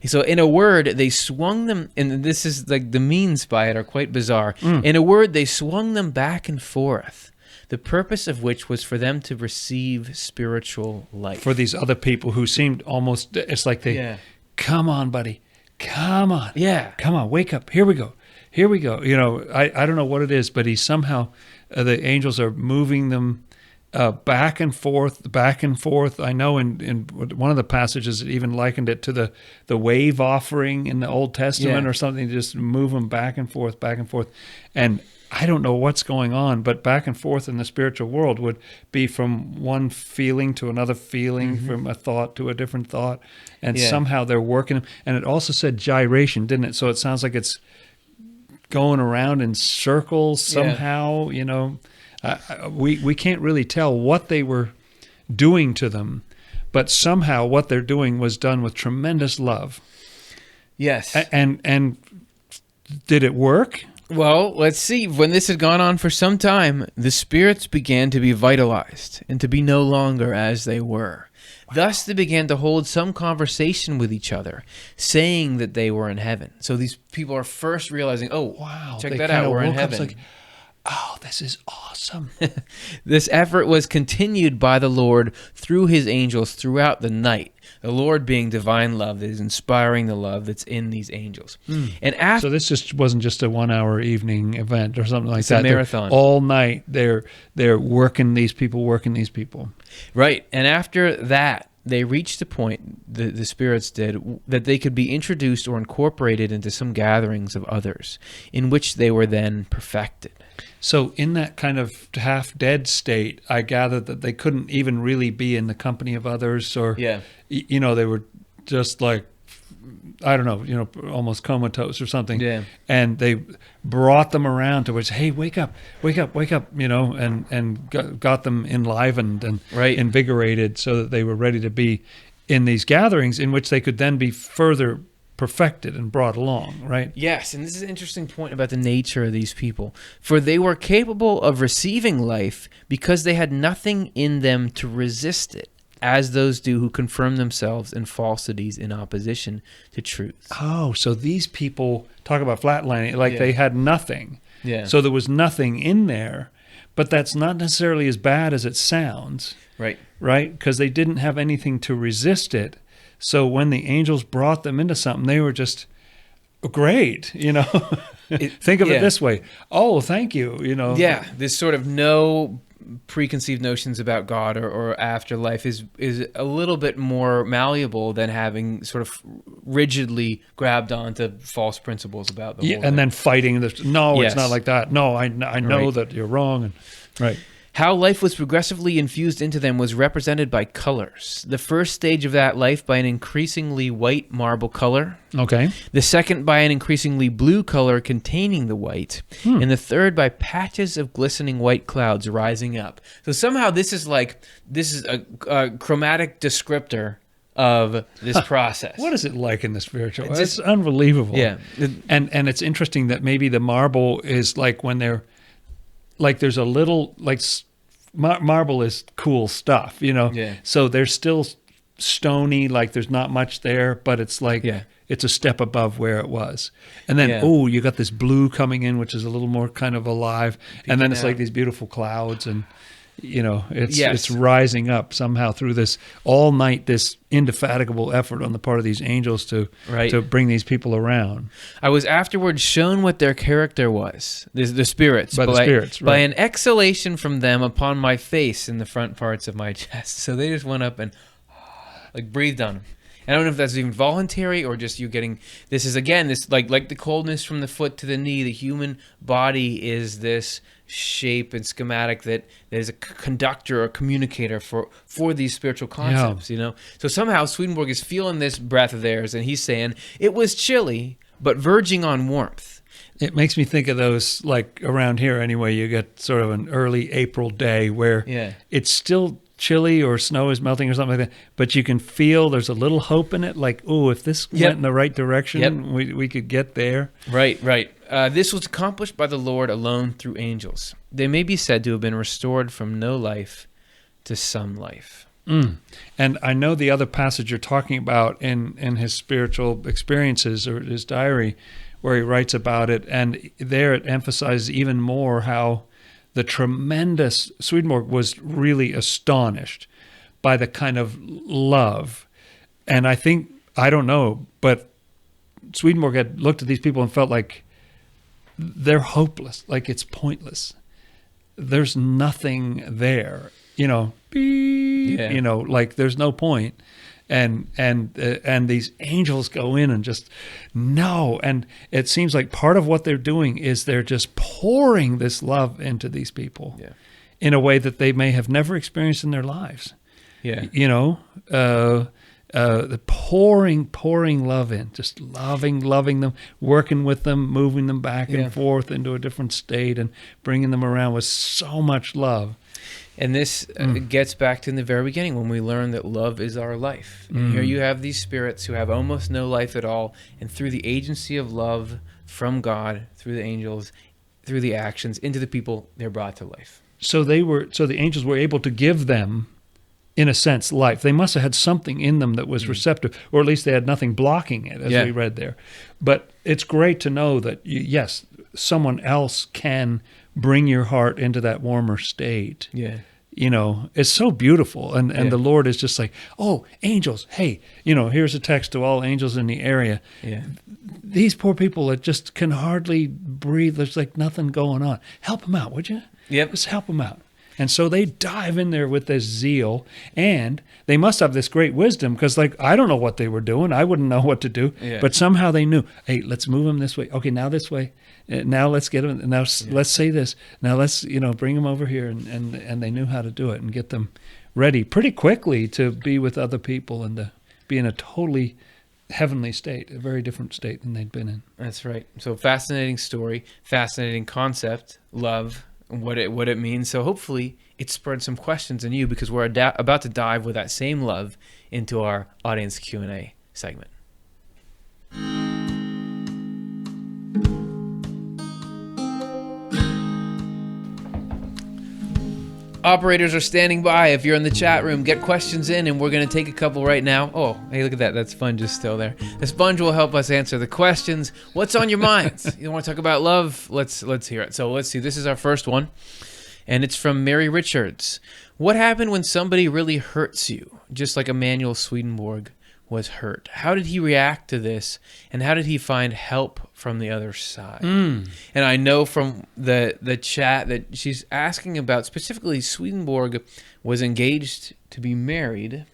[SPEAKER 1] So in a word, they swung them, and this is like the means by it are quite bizarre. In a word, they swung them back and forth, the purpose of which was for them to receive spiritual life.
[SPEAKER 2] For these other people who seemed almost, it's like they, come on, buddy, come on.
[SPEAKER 1] Yeah.
[SPEAKER 2] Come on, wake up. Here we go. Here we go. I don't know what it is, but he somehow, the angels are moving them back and forth, back and forth. I know in one of the passages it even likened it to the wave offering in the Old Testament or something, just move them back and forth, back and forth. And I don't know what's going on, but back and forth in the spiritual world would be from one feeling to another feeling, from a thought to a different thought. And somehow they're working. And it also said gyration, didn't it? So it sounds like it's going around in circles somehow, we can't really tell what they were doing to them, but somehow what they're doing was done with tremendous love.
[SPEAKER 1] Yes.
[SPEAKER 2] And did it work?
[SPEAKER 1] Well, let's see. When this had gone on for some time, the spirits began to be vitalized and to be no longer as they were. Wow. Thus, they began to hold some conversation with each other, saying that they were in heaven. So these people are first realizing, oh, wow, check that out, we're in heaven. Like,
[SPEAKER 2] oh, this is awesome.
[SPEAKER 1] This effort was continued by the Lord through his angels throughout the night. The Lord being divine love that is inspiring the love that's in these angels. And
[SPEAKER 2] so this just wasn't just a 1 hour evening event or something like that.
[SPEAKER 1] It's a marathon.
[SPEAKER 2] All night they're working these people.
[SPEAKER 1] Right. And after that, they reached the point, the spirits did, that they could be introduced or incorporated into some gatherings of others, in which they were then perfected.
[SPEAKER 2] So in that kind of half-dead state, I gathered that they couldn't even really be in the company of others, or, they were just like, I don't know, almost comatose or something.
[SPEAKER 1] Yeah.
[SPEAKER 2] And they brought them around to which, hey, wake up, and got them enlivened and invigorated so that they were ready to be in these gatherings in which they could then be further perfected and brought along, right?
[SPEAKER 1] Yes, and this is an interesting point about the nature of these people. For they were capable of receiving life because they had nothing in them to resist it, as those do who confirm themselves in falsities in opposition to truth.
[SPEAKER 2] Oh, so these people, talk about flatlining, like they had nothing.
[SPEAKER 1] Yeah.
[SPEAKER 2] So there was nothing in there, but that's not necessarily as bad as it sounds.
[SPEAKER 1] Right.
[SPEAKER 2] Right? Because they didn't have anything to resist it. So when the angels brought them into something, they were just great, Think of it this way. Oh, thank you,
[SPEAKER 1] Yeah, this sort of no preconceived notions about God or afterlife is a little bit more malleable than having sort of rigidly grabbed onto false principles about the whole thing.
[SPEAKER 2] And then fighting this. No, it's not like that. No, I know that you're wrong. Right.
[SPEAKER 1] How life was progressively infused into them was represented by colors. The first stage of that life by an increasingly white marble color.
[SPEAKER 2] Okay.
[SPEAKER 1] The second by an increasingly blue color containing the white. And the third by patches of glistening white clouds rising up. So somehow this is a chromatic descriptor of this process.
[SPEAKER 2] What is it like in the spiritual? It's unbelievable.
[SPEAKER 1] Yeah.
[SPEAKER 2] And it's interesting that maybe the marble is like when they're like there's a little like marble is cool stuff,
[SPEAKER 1] Yeah.
[SPEAKER 2] So they're still stony, like there's not much there, but it's like it's a step above where it was. And then you got this blue coming in, which is a little more kind of alive, and then it's like these beautiful clouds, and it's rising up somehow through this all night, this indefatigable effort on the part of these angels to bring these people around.
[SPEAKER 1] I was afterwards shown what their character was, the spirits, by an exhalation from them upon my face in the front parts of my chest. So they just went up and breathed on them. I don't know if that's even voluntary or just you getting. This is again this like the coldness from the foot to the knee. The human body is this shape and schematic that is a conductor or communicator for these spiritual concepts. So somehow Swedenborg is feeling this breath of theirs, and he's saying it was chilly but verging on warmth.
[SPEAKER 2] It makes me think of those, like around here anyway. You get sort of an early April day where it's still chilly or snow is melting or something like that, but you can feel there's a little hope in it, like, oh, if this went in the right direction, we could get there.
[SPEAKER 1] Right. This was accomplished by the Lord alone through angels. They may be said to have been restored from no life to some life.
[SPEAKER 2] And I know the other passage you're talking about in his spiritual experiences or his diary, where he writes about it, and there it emphasizes even more how the tremendous, Swedenborg was really astonished by the kind of love. And I think, I don't know, but Swedenborg had looked at these people and felt like they're hopeless, like it's pointless. There's nothing there, like there's no point. And these angels go in and just no, and it seems like part of what they're doing is they're just pouring this love into these people in a way that they may have never experienced in their lives. The pouring love in, just loving them, working with them, moving them back and forth into a different state and bringing them around with so much love.
[SPEAKER 1] And this gets back to in the very beginning when we learn that love is our life. And here you have these spirits who have almost no life at all, and through the agency of love, from God through the angels, through the actions, into the people they're brought to life.
[SPEAKER 2] So the angels were able to give them, in a sense, life. They must have had something in them that was receptive, or at least they had nothing blocking it, as we read there. But it's great to know that, yes, someone else can bring your heart into that warmer state.
[SPEAKER 1] Yeah.
[SPEAKER 2] It's so beautiful. And the Lord is just like, oh, angels, hey, here's a text to all angels in the area.
[SPEAKER 1] Yeah.
[SPEAKER 2] These poor people that just can hardly breathe. There's like nothing going on. Help them out, would you?
[SPEAKER 1] Yep.
[SPEAKER 2] Just help them out. And so they dive in there with this zeal, and they must have this great wisdom because, I don't know what they were doing. I wouldn't know what to do. Yeah. But somehow they knew, hey, let's move them this way. Okay, now this way. Now let's get them. Now let's say this. Now let's, bring them over here. And they knew how to do it and get them ready pretty quickly to be with other people and to be in a totally heavenly state, a very different state than they'd been in.
[SPEAKER 1] That's right. So fascinating story, fascinating concept, love, what it means. So hopefully it spurred some questions in you, because we're about to dive with that same love into our audience Q&A segment. Operators are standing by. If you're in the chat room, get questions in, and we're going to take a couple right now. Oh, hey, look at that. That sponge is still there. The sponge will help us answer the questions. What's on your minds? You want to talk about love? Let's hear it. So let's see. This is our first one, and it's from Mary Richards. What happened when somebody really hurts you, just like Emanuel Swedenborg was hurt? How did he react to this, and how did he find help from the other side? And I know from the chat that she's asking about, specifically, Swedenborg was engaged to be married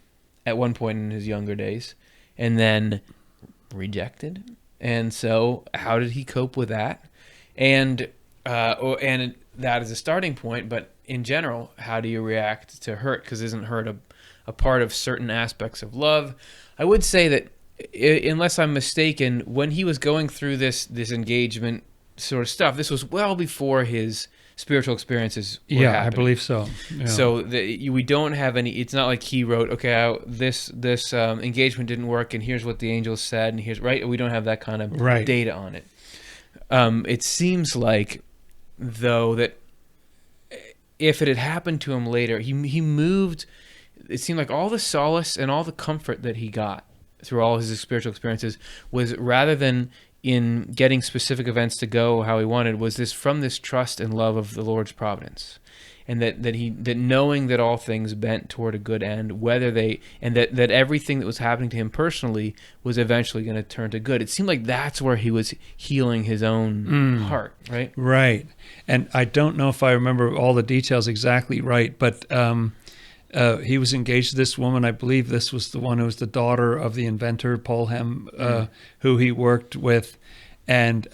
[SPEAKER 1] at one point in his younger days and then rejected. And so how did he cope with that? And that is a starting point, but in general, how do you react to hurt? Because isn't hurt a part of certain aspects of love? I would say that, unless I'm mistaken, when he was going through this engagement sort of stuff, this was well before his spiritual experiences were happening.
[SPEAKER 2] I believe so. Yeah.
[SPEAKER 1] So we don't have any. It's not like he wrote, okay, this engagement didn't work, and here's what the angels said, and here's right. We don't have that kind of data on it. It seems like, though, that if it had happened to him later, he moved. It seemed like all the solace and all the comfort that he got through all his spiritual experiences was, rather than in getting specific events to go how he wanted, was this from this trust and love of the Lord's providence, and that knowing that all things bent toward a good end, that everything that was happening to him personally was eventually going to turn to good. It seemed like that's where he was healing his own heart, right?
[SPEAKER 2] Right. And I don't know if I remember all the details exactly right, but he was engaged to this woman. I believe this was the one who was the daughter of the inventor, Polhem, who he worked with. And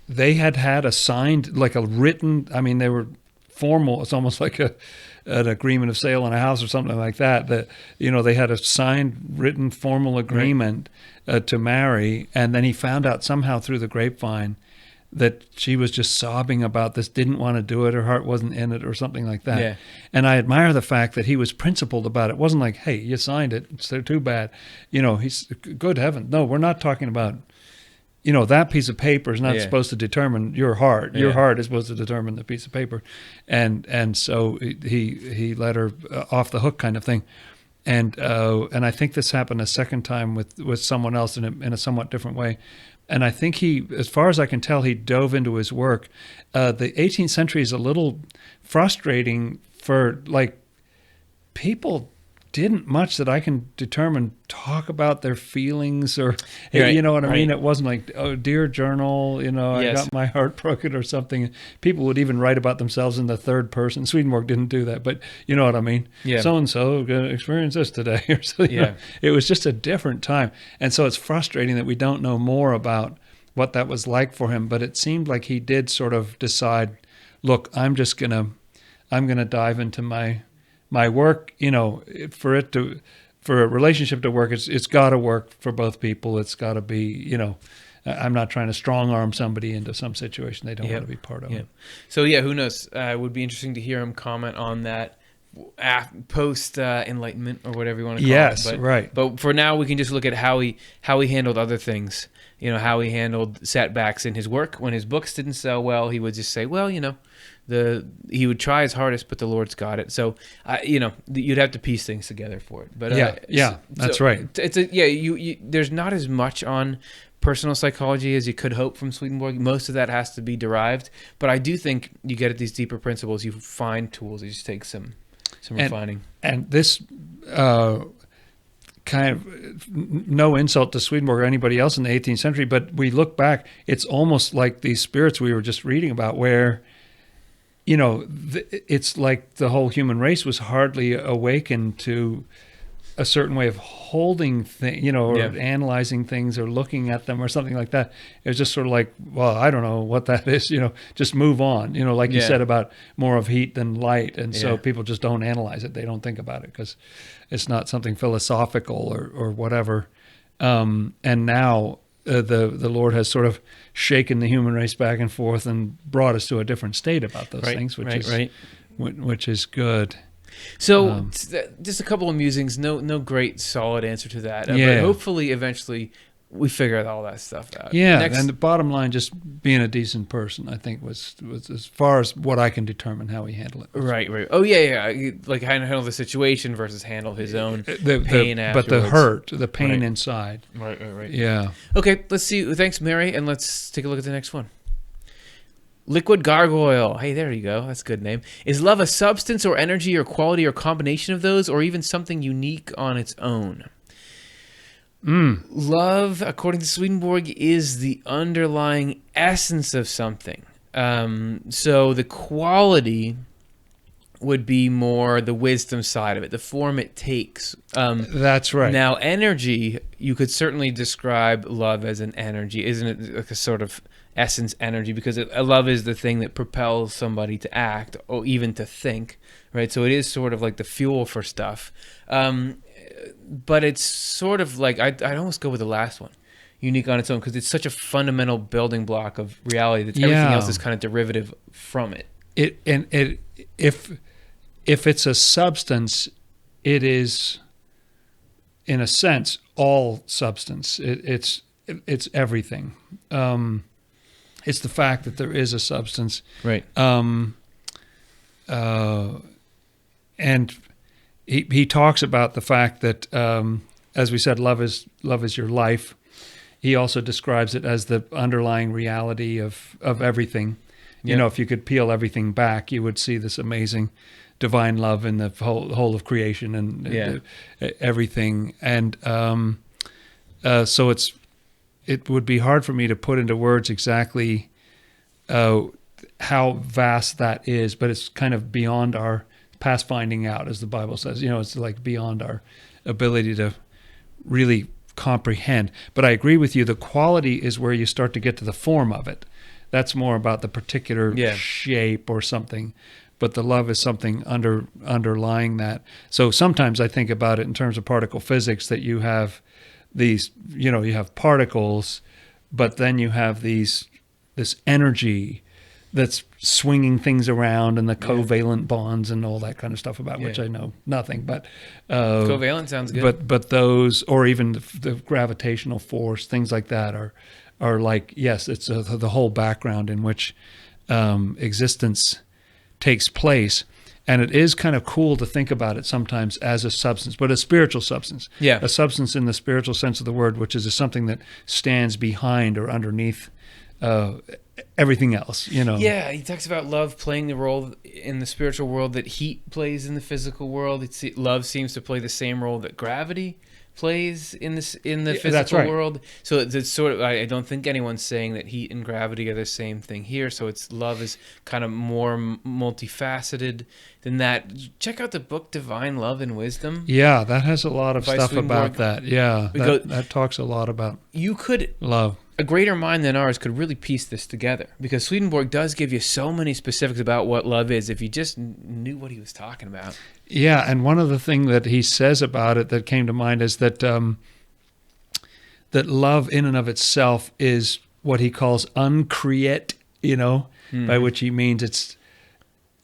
[SPEAKER 2] they had a signed, like a written, they were formal. It's almost like an agreement of sale on a house or something like that. That, they had a signed, written, formal agreement to marry. And then he found out somehow through the grapevine that she was just sobbing about this, didn't want to do it, her heart wasn't in it, or something like that. Yeah. And I admire the fact that he was principled about it. It wasn't like, hey, you signed it, it's too bad. He's, good heaven. No, we're not talking about, that piece of paper is not supposed to determine your heart. Your heart is supposed to determine the piece of paper. And so he let her off the hook, kind of thing. And I think this happened a second time with someone else in a somewhat different way. And I think he, as far as I can tell, he dove into his work. The 18th century is a little frustrating for, people didn't much that I can determine talk about their feelings or, you know what I mean? It wasn't like, oh, dear journal, I got my heart broken or something. People would even write about themselves in the third person. Swedenborg didn't do that, but you know what I mean? Yeah. So-and-so experienced this today. Or so, it was just a different time. And so it's frustrating that we don't know more about what that was like for him. But it seemed like he did sort of decide, look, I'm going to dive into my work, for a relationship to work, it's got to work for both people. It's got to be, I'm not trying to strong arm somebody into some situation they don't want to be part of.
[SPEAKER 1] So who knows? It would be interesting to hear him comment on that post enlightenment or whatever you want to call it.
[SPEAKER 2] Yes, right.
[SPEAKER 1] But for now, we can just look at how he handled other things. How he handled setbacks in his work. When his books didn't sell well, he would just say, well, he would try his hardest, but the Lord's got it. So, you'd have to piece things together for it. But
[SPEAKER 2] that's right.
[SPEAKER 1] There's not as much on personal psychology as you could hope from Swedenborg. Most of that has to be derived, but I do think you get at these deeper principles, you find tools. You just take some refining.
[SPEAKER 2] And this kind of, no insult to Swedenborg or anybody else in the 18th century, but we look back, it's almost like these spirits we were just reading about, where it's like the whole human race was hardly awakened to a certain way of holding things, or analyzing things or looking at them or something like that. It was just sort of like, well, I don't know what that is, just move on, like you said about more of heat than light. And so people just don't analyze it. They don't think about it because it's not something philosophical or whatever. And now the Lord has sort of shaken the human race back and forth and brought us to a different state about those things, which is good.
[SPEAKER 1] So just a couple of musings, no great solid answer to that. But hopefully eventually we figure all that stuff out.
[SPEAKER 2] Yeah, and the bottom line, just being a decent person, I think was as far as what I can determine how he handled it.
[SPEAKER 1] Right. Oh yeah. Like how to handle the situation versus handle his own pain afterwards.
[SPEAKER 2] But the hurt, the pain inside.
[SPEAKER 1] Right.
[SPEAKER 2] Yeah.
[SPEAKER 1] Okay, let's see. Thanks, Mary, and let's take a look at the next one. Liquid Gargoyle. Hey, there you go. That's a good name. Is love a substance or energy or quality or combination of those, or even something unique on its own? Love, according to Swedenborg, is the underlying essence of something. So the quality would be more the wisdom side of it, the form it takes.
[SPEAKER 2] That's right.
[SPEAKER 1] Now, energy, you could certainly describe love as an energy. Isn't it like a sort of essence energy? Because love is the thing that propels somebody to act or even to think, right? So it is sort of like the fuel for stuff. But it's sort of like, I'd almost go with the last one, unique on its own, because it's such a fundamental building block of reality that everything else is kind of derivative from it.
[SPEAKER 2] If it's a substance, it is, in a sense, all substance. It's everything. It's the fact that there is a substance,
[SPEAKER 1] right?
[SPEAKER 2] And he talks about the fact that, as we said, love is your life. He also describes it as the underlying reality of everything. If you could peel everything back, you would see this amazing divine love in the whole of creation and everything. And so it would be hard for me to put into words exactly how vast that is, but it's kind of beyond our past finding out, as the Bible says. It's like beyond our ability to really comprehend. But I agree with you, the quality is where you start to get to the form of it. That's more about the particular shape or something. But the love is something underlying that. So sometimes I think about it in terms of particle physics, that you have these, you have particles, but then you have this energy that's swinging things around, and the covalent bonds and all that kind of stuff about which I know nothing. But
[SPEAKER 1] covalent sounds good.
[SPEAKER 2] But those, or even the gravitational force, things like that are like, yes, it's the whole background in which existence takes place. And it is kind of cool to think about it sometimes as a substance, but a spiritual substance.
[SPEAKER 1] Yeah.
[SPEAKER 2] A substance in the spiritual sense of the word, which is something that stands behind or underneath everything else,
[SPEAKER 1] Yeah, he talks about love playing the role in the spiritual world that heat plays in the physical world. Love seems to play the same role that gravity plays in the physical world. So it's sort of, I don't think anyone's saying that heat and gravity are the same thing here. So love is kind of more multifaceted than that. Check out the book Divine Love and Wisdom.
[SPEAKER 2] Yeah, that has a lot of stuff
[SPEAKER 1] Swedenborg.
[SPEAKER 2] about that. Yeah, that talks a lot about love.
[SPEAKER 1] A greater mind than ours could really piece this together, because Swedenborg does give you so many specifics about what love is if you just knew what he was talking about.
[SPEAKER 2] Yeah, and one of the things that he says about it that came to mind is that that love in and of itself is what he calls uncreate, by which he means it's,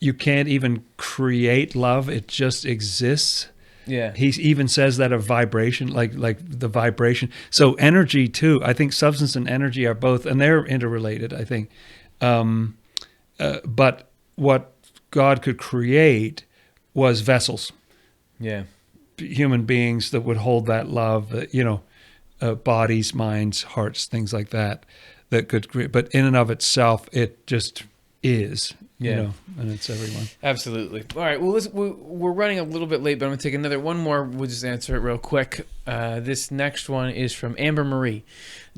[SPEAKER 2] you can't even create love. It just exists.
[SPEAKER 1] Yeah.
[SPEAKER 2] He even says that a vibration, like the vibration. So energy too. I think substance and energy are both, and they're interrelated, I think. But what God could create was vessels.
[SPEAKER 1] Yeah.
[SPEAKER 2] Human beings that would hold that love, bodies, minds, hearts, things like that could create. But in and of itself, it just is. And it's everyone.
[SPEAKER 1] Absolutely. All right. Well, we're running a little bit late, but I'm going to take one more. We'll just answer it real quick. This next one is from Amber Marie.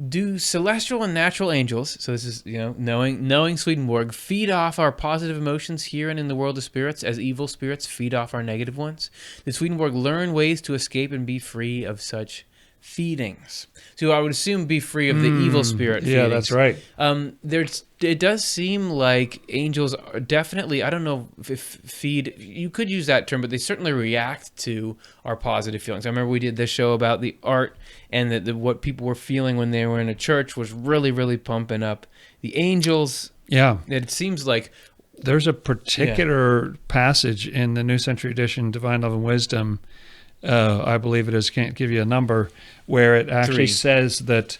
[SPEAKER 1] Do celestial and natural angels, so this is, knowing Swedenborg, feed off our positive emotions here and in the world of spirits as evil spirits feed off our negative ones? Did Swedenborg learn ways to escape and be free of such feedings? So I would assume be free of the evil spirit feedings.
[SPEAKER 2] Yeah, that's right.
[SPEAKER 1] It does seem like angels are definitely, I don't know if feed, you could use that term, but they certainly react to our positive feelings. I remember we did this show about the art and what people were feeling when they were in a church was really, really pumping up the angels.
[SPEAKER 2] Yeah.
[SPEAKER 1] It seems like
[SPEAKER 2] there's a particular passage in the New Century Edition, Divine Love and Wisdom, I believe it is, can't give you a number, where it actually says that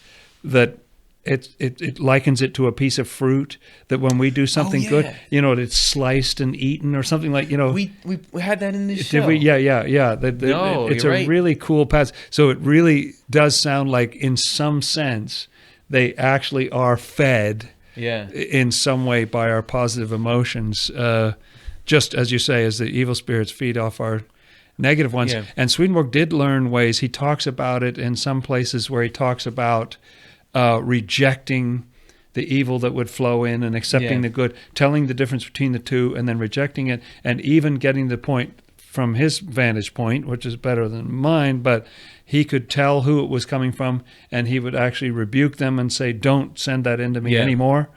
[SPEAKER 2] it likens it to a piece of fruit, that when we do something good, it's sliced and eaten or something like,
[SPEAKER 1] We had that in this show.
[SPEAKER 2] Did we? Yeah. It's a really cool passage. So it really does sound like, in some sense, they actually are fed in some way by our positive emotions, just as you say, as the evil spirits feed off our negative ones. Yeah. And Swedenborg did learn ways. He talks about it in some places where he talks about rejecting the evil that would flow in and accepting the good, telling the difference between the two and then rejecting it, and even getting the point from his vantage point, which is better than mine, but he could tell who it was coming from, and he would actually rebuke them and say, don't send that into me anymore,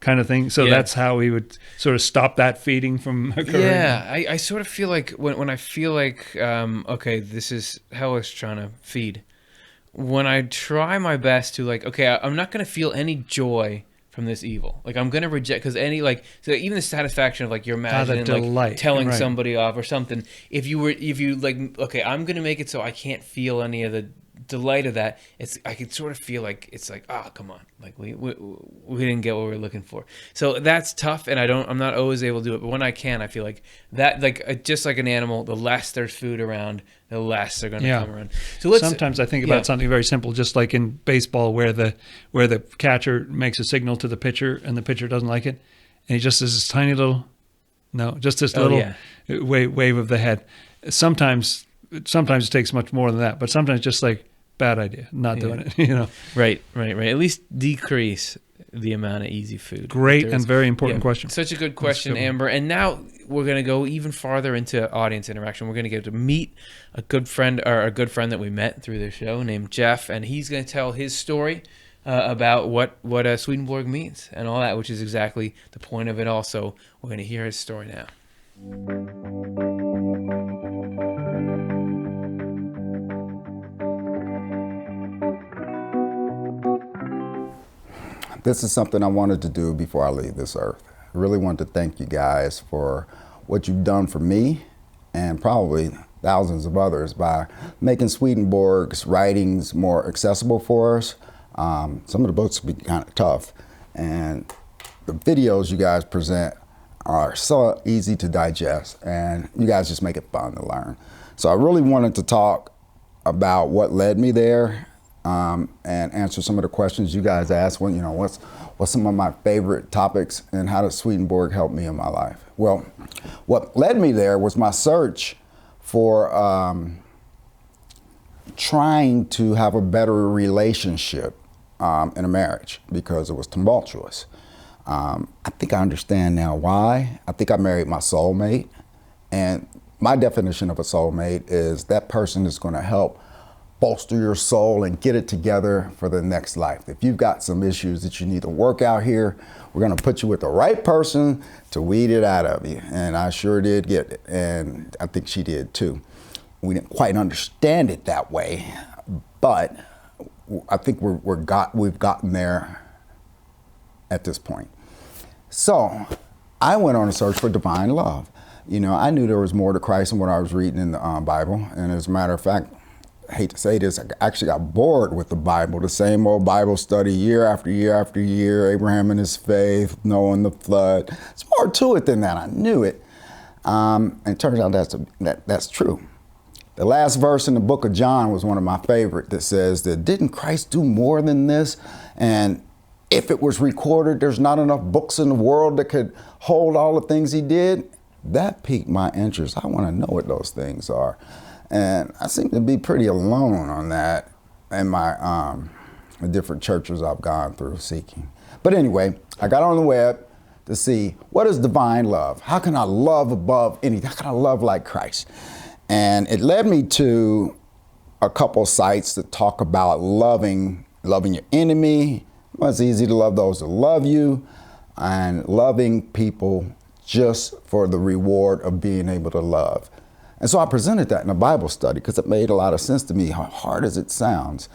[SPEAKER 2] kind of thing. So that's how he would sort of stop that feeding from occurring.
[SPEAKER 1] Yeah, I sort of feel like when I feel like, this is hellish trying to feed, when I try my best to I'm not going to feel any joy from this evil. I'm going to reject, because so even the satisfaction of you're imagining telling somebody off or something. If you I'm going to make it so I can't feel any of the delight of that. I could sort of feel come on, we didn't get what we were looking for. So that's tough, and I'm not always able to do it. But when I can, I feel like that, just like an animal, the less there's food around, the less they're going to come around. So
[SPEAKER 2] sometimes I think about something very simple, just like in baseball, where the catcher makes a signal to the pitcher and the pitcher doesn't like it, and he just does this tiny little, wave of the head. Sometimes it takes much more than that, but sometimes just bad idea, not doing it.
[SPEAKER 1] Right. At least decrease the amount of easy food.
[SPEAKER 2] Great and very important question.
[SPEAKER 1] Such a good question, Amber. And now we're going to go even farther into audience interaction. We're going to get to meet a good friend that we met through the show named Jeff, and he's going to tell his story about what Swedenborg means and all that, which is exactly the point of it all. So we're going to hear his story now.
[SPEAKER 3] This is something I wanted to do before I leave this earth. I really want to thank you guys for what you've done for me and probably thousands of others by making Swedenborg's writings more accessible for us. Some of the books be kind of tough, and the videos you guys present are so easy to digest, and you guys just make it fun to learn. So I really wanted to talk about what led me there, and answer some of the questions you guys asked. What's some of my favorite topics, and how does Swedenborg help me in my life? Well, what led me there was my search for trying to have a better relationship in a marriage, because it was tumultuous. I think I understand now why. I think I married my soulmate, and my definition of a soulmate is that person is going to help bolster your soul and get it together for the next life. If you've got some issues that you need to work out here, we're going to put you with the right person to weed it out of you. And I sure did get it, and I think she did too. We didn't quite understand it that way, but I think we've gotten there at this point. So I went on a search for divine love. You know, I knew there was more to Christ than what I was reading in the Bible. And as a matter of fact, I hate to say this, I actually got bored with the Bible, the same old Bible study year after year after year, Abraham and his faith, Noah and the flood. There's more to it than that. I knew it. And it turns out that's true. The last verse in the book of John was one of my favorite that says that didn't Christ do more than this? And if it was recorded, there's not enough books in the world that could hold all the things he did. That piqued my interest. I want to know what those things are. And I seem to be pretty alone on that in my the different churches I've gone through seeking. But anyway, I got on the web to see what is divine love? How can I love above anything? How can I love like Christ? And it led me to a couple sites that talk about loving your enemy. Well, it's easy to love those that love you, and loving people just for the reward of being able to love. And so I presented that in a Bible study because it made a lot of sense to me, how hard as it sounds.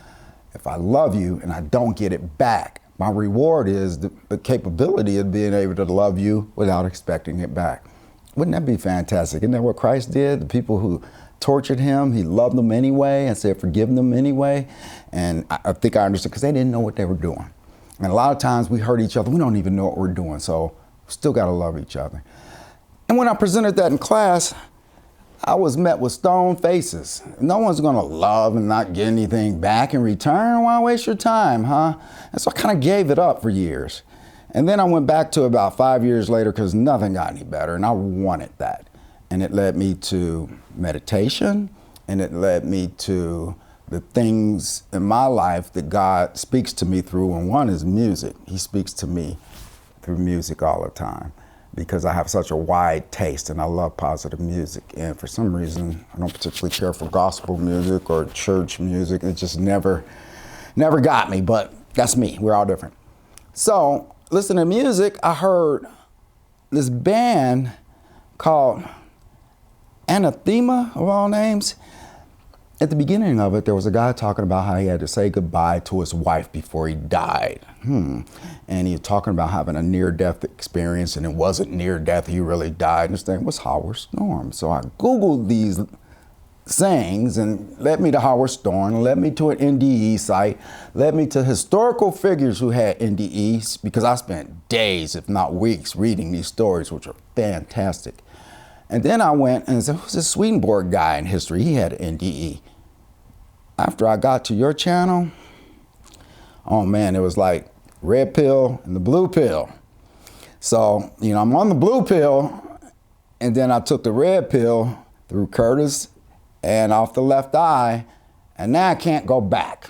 [SPEAKER 3] If I love you and I don't get it back, my reward is the capability of being able to love you without expecting it back. Wouldn't that be fantastic? Isn't that what Christ did? The people who tortured him, he loved them anyway and said, forgive them anyway. And I think I understood because they didn't know what they were doing. And a lot of times we hurt each other. We don't even know what we're doing. So we still got to love each other. And when I presented that in class, I was met with stone faces. No one's going to love and not get anything back in return. Why waste your time, huh? And so I kind of gave it up for years. And then I went back to about 5 years later because nothing got any better, and I wanted that. And it led me to meditation, and it led me to the things in my life that God speaks to me through, and one is music. He speaks to me through music all the time because I have such a wide taste and I love positive music. And for some reason, I don't particularly care for gospel music or church music. It just never got me, but that's me. We're all different. So listening to music, I heard this band called Anathema, of all names. At the beginning of it, there was a guy talking about how he had to say goodbye to his wife before he died. And he was talking about having a near-death experience, and it wasn't near-death, he really died. And his name was Howard Storm. So I Googled these sayings and led me to Howard Storm, led me to an NDE site, led me to historical figures who had NDEs, because I spent days, if not weeks, reading these stories, which are fantastic. And then I went and said, who's this Swedenborg guy in history? He had an NDE. After I got to your channel, oh man, it was like red pill and the blue pill. So, you know, I'm on the blue pill, and then I took the red pill through Curtis and off the left eye, and now I can't go back.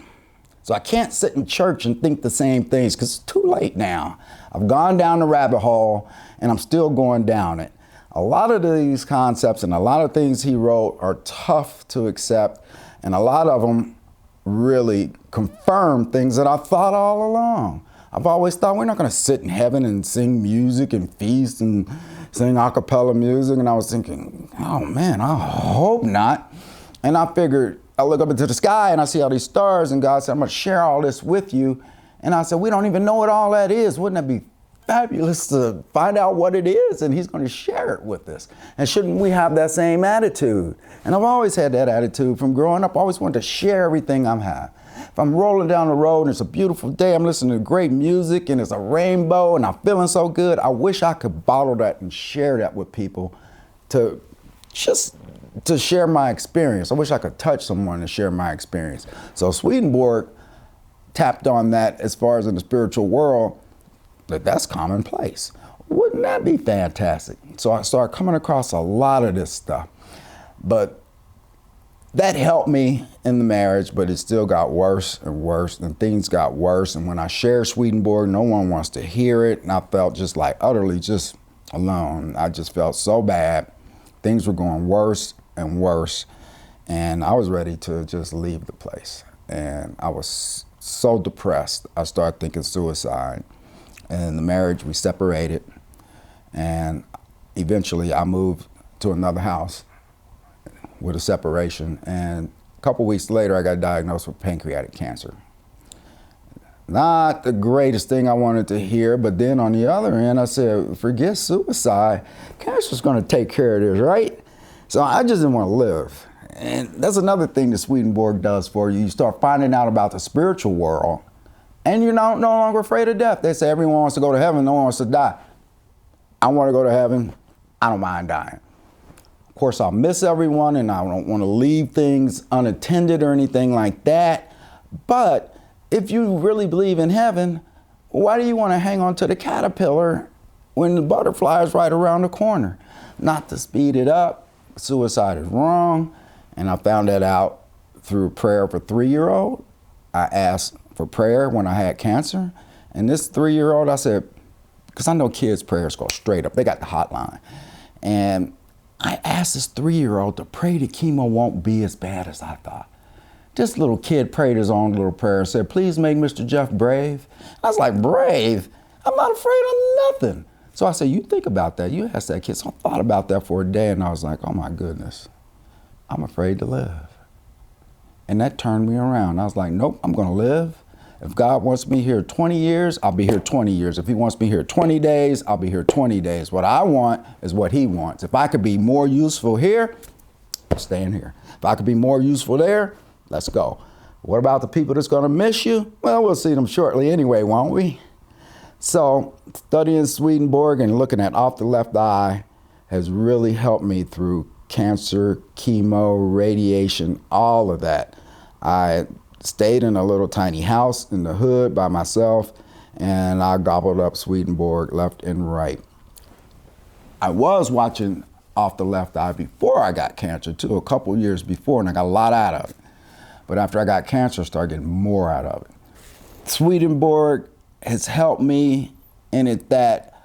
[SPEAKER 3] So I can't sit in church and think the same things because it's too late now. I've gone down the rabbit hole and I'm still going down it. A lot of these concepts and a lot of things he wrote are tough to accept, and a lot of them really confirm things that I thought all along. I've always thought we're not going to sit in heaven and sing music and feast and sing a cappella music, and I was thinking, oh man, I hope not. And I figured, I look up into the sky and I see all these stars, and God said, I'm going to share all this with you. And I said, we don't even know what all that is. Wouldn't that be fabulous to find out what it is? And he's going to share it with us. And shouldn't we have that same attitude? And I've always had that attitude from growing up. I always wanted to share everything I have. If I'm rolling down the road and it's a beautiful day, I'm listening to great music and it's a rainbow and I'm feeling so good, I wish I could bottle that and share that with people to share my experience. I wish I could touch someone and share my experience. So Swedenborg tapped on that as far as in the spiritual world, that's commonplace. Wouldn't that be fantastic? So I started coming across a lot of this stuff. But that helped me in the marriage, but it still got worse and worse, and things got worse. And when I shared Swedenborg, no one wants to hear it. And I felt just like utterly just alone. I just felt so bad. Things were going worse and worse. And I was ready to just leave the place. And I was so depressed. I started thinking suicide. And in the marriage, we separated. And eventually I moved to another house with a separation. And a couple weeks later, I got diagnosed with pancreatic cancer. Not the greatest thing I wanted to hear, but then on the other end, I said, forget suicide. Cancer's going to take care of this, right? So I just didn't want to live. And that's another thing that Swedenborg does for you. You start finding out about the spiritual world, and you're no longer afraid of death. They say everyone wants to go to heaven, no one wants to die. I want to go to heaven. I don't mind dying. Of course, I'll miss everyone, and I don't want to leave things unattended or anything like that. But if you really believe in heaven, why do you want to hang on to the caterpillar when the butterfly is right around the corner? Not to speed it up. Suicide is wrong. And I found that out through prayer of a 3-year-old. I asked for prayer when I had cancer. And this 3-year-old, I said, because I know kids' prayers go straight up. They got the hotline. And I asked this 3-year-old to pray the chemo won't be as bad as I thought. This little kid prayed his own little prayer and said, please make Mr. Jeff brave. I was like, brave? I'm not afraid of nothing. So I said, you think about that. You asked that kid. So I thought about that for a day, and I was like, oh my goodness, I'm afraid to live. And that turned me around. I was like, nope, I'm going to live. If God wants me here 20 years, I'll be here 20 years. If he wants me here 20 days, I'll be here 20 days. What I want is what he wants. If I could be more useful here, I'm staying here. If I could be more useful there, let's go. What about the people that's going to miss you? Well, we'll see them shortly anyway, won't we? So studying Swedenborg and looking at Off the Left Eye has really helped me through cancer, chemo, radiation, all of that. I stayed in a little tiny house in the hood by myself, and I gobbled up Swedenborg left and right. I was watching Off the Left Eye before I got cancer, too, a couple years before, and I got a lot out of it. But after I got cancer, I started getting more out of it. Swedenborg has helped me in it that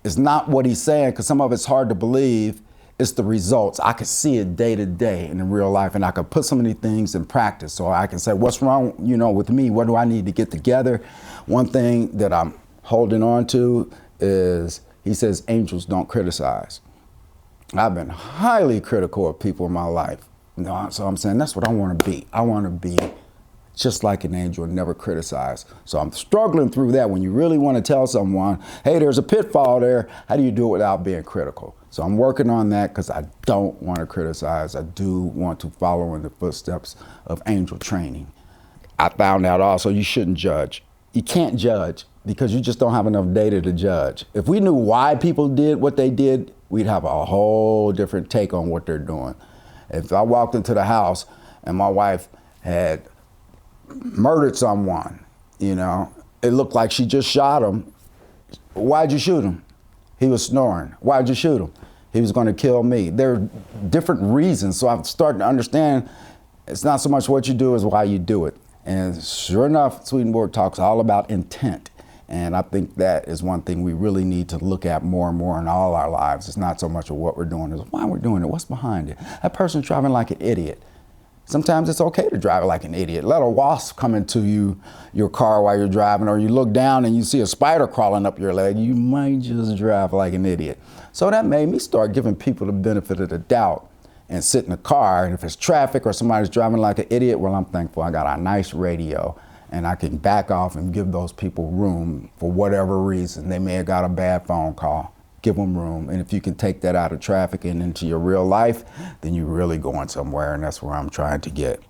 [SPEAKER 3] it's not what he's saying, because some of it's hard to believe. It's the results. I could see it day to day in real life, and I could put some of these things in practice. So I can say, what's wrong, with me? What do I need to get together? One thing that I'm holding on to is, he says, angels don't criticize. I've been highly critical of people in my life. So I'm saying, that's what I want to be. I want to be just like an angel and never criticize. So I'm struggling through that. When you really want to tell someone, hey, there's a pitfall there, how do you do it without being critical? So I'm working on that, because I don't want to criticize. I do want to follow in the footsteps of angel training. I found out also you shouldn't judge. You can't judge because you just don't have enough data to judge. If we knew why people did what they did, we'd have a whole different take on what they're doing. If I walked into the house and my wife had murdered someone, it looked like she just shot him. Why'd you shoot him? He was snoring. Why'd you shoot him? He was going to kill me. There are different reasons. So I'm starting to understand it's not so much what you do as why you do it. And sure enough, Swedenborg talks all about intent. And I think that is one thing we really need to look at more and more in all our lives. It's not so much of what we're doing, it's why we're doing it, what's behind it. That person's driving like an idiot. Sometimes it's okay to drive like an idiot. Let a wasp come into your car while you're driving, or you look down and you see a spider crawling up your leg, you might just drive like an idiot. So that made me start giving people the benefit of the doubt and sit in the car. And if it's traffic or somebody's driving like an idiot, well, I'm thankful I got a nice radio and I can back off and give those people room for whatever reason. They may have got a bad phone call. Give them room. And if you can take that out of traffic and into your real life, then you're really going somewhere, and that's where I'm trying to get.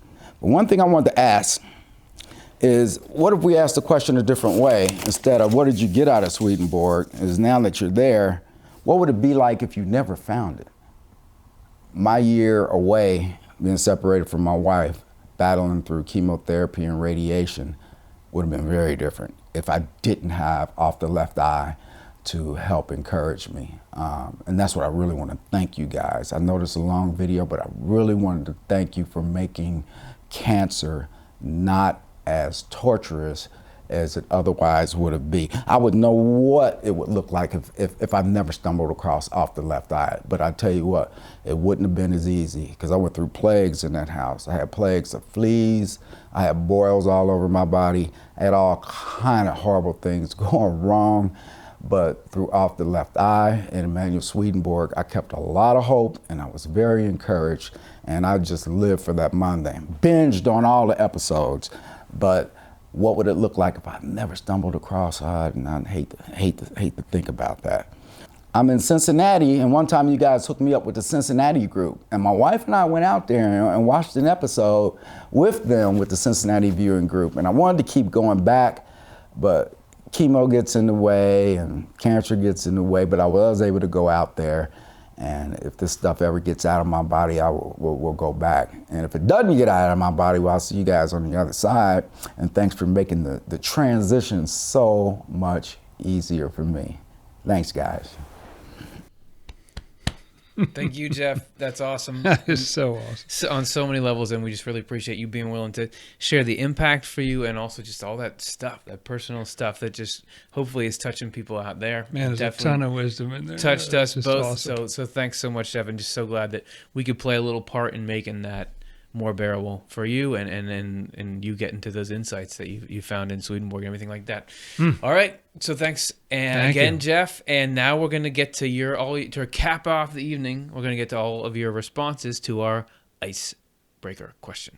[SPEAKER 3] But one thing I wanted to ask is, what if we asked the question a different way? Instead of what did you get out of Swedenborg, is now that you're there, what would it be like if you never found it? My year away, being separated from my wife, battling through chemotherapy and radiation, would have been very different if I didn't have Off the Left Eye to help encourage me. And that's what I really want to thank you guys. I know this is a long video, but I really wanted to thank you for making cancer not as torturous as it otherwise would have been. I would know what it would look like if I've never stumbled across Off the Left Eye. But I tell you what, it wouldn't have been as easy, because I went through plagues in that house. I had plagues of fleas. I had boils all over my body. I had all kind of horrible things going wrong. But through Off the Left Eye and Emanuel Swedenborg, I kept a lot of hope, and I was very encouraged, and I just lived for that Monday. Binged on all the episodes, but what would it look like if I never stumbled across God? And I hate to think about that. I'm in Cincinnati, and one time you guys hooked me up with the Cincinnati group. And my wife and I went out there and watched an episode with them with the Cincinnati viewing group. And I wanted to keep going back, but chemo gets in the way and cancer gets in the way, but I was able to go out there. And if this stuff ever gets out of my body, I will go back. And if it doesn't get out of my body, well, I'll see you guys on the other side. And thanks for making the transition so much easier for me. Thanks, guys.
[SPEAKER 1] Thank you, Jeff. That's awesome.
[SPEAKER 2] That is so awesome.
[SPEAKER 1] On so many levels, and we just really appreciate you being willing to share the impact for you and also just all that stuff, that personal stuff that just hopefully is touching people out there.
[SPEAKER 2] Man, there's a ton of wisdom in there.
[SPEAKER 1] Touched us both.
[SPEAKER 2] Awesome.
[SPEAKER 1] So thanks so much, Jeff, and just so glad that we could play a little part in making that more bearable for you and you getting to those insights that you found in Swedenborg and everything like that. All right. So thanks. And
[SPEAKER 2] Thank
[SPEAKER 1] again,
[SPEAKER 2] you.
[SPEAKER 1] Jeff, and now we're going to get to cap off the evening. We're going to get to all of your responses to our icebreaker question.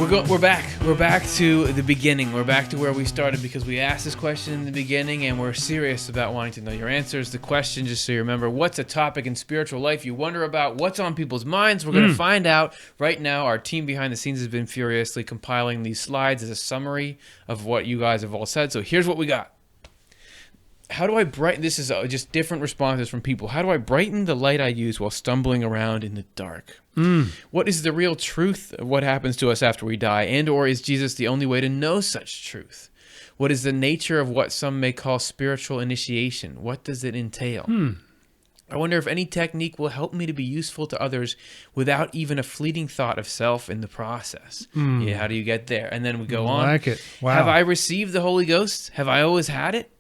[SPEAKER 1] We're back. We're back to the beginning. We're back to where we started because we asked this question in the beginning and we're serious about wanting to know your answers. The question, just so you remember, what's a topic in spiritual life you wonder about? What's on people's minds? We're going to find out right now. Our team behind the scenes has been furiously compiling these slides as a summary of what you guys have all said. So here's what we got. How do I brighten, this is just different responses from people. How do I brighten the light I use while stumbling around in the dark? What is the real truth of what happens to us after we die? And or is Jesus the only way to know such truth? What is the nature of what some may call spiritual initiation? What does it entail? I wonder if any technique will help me to be useful to others without even a fleeting thought of self in the process. Yeah, how do you get there? And then we go on.
[SPEAKER 2] I like it. Wow.
[SPEAKER 1] Have I received the Holy Ghost? Have I always had it?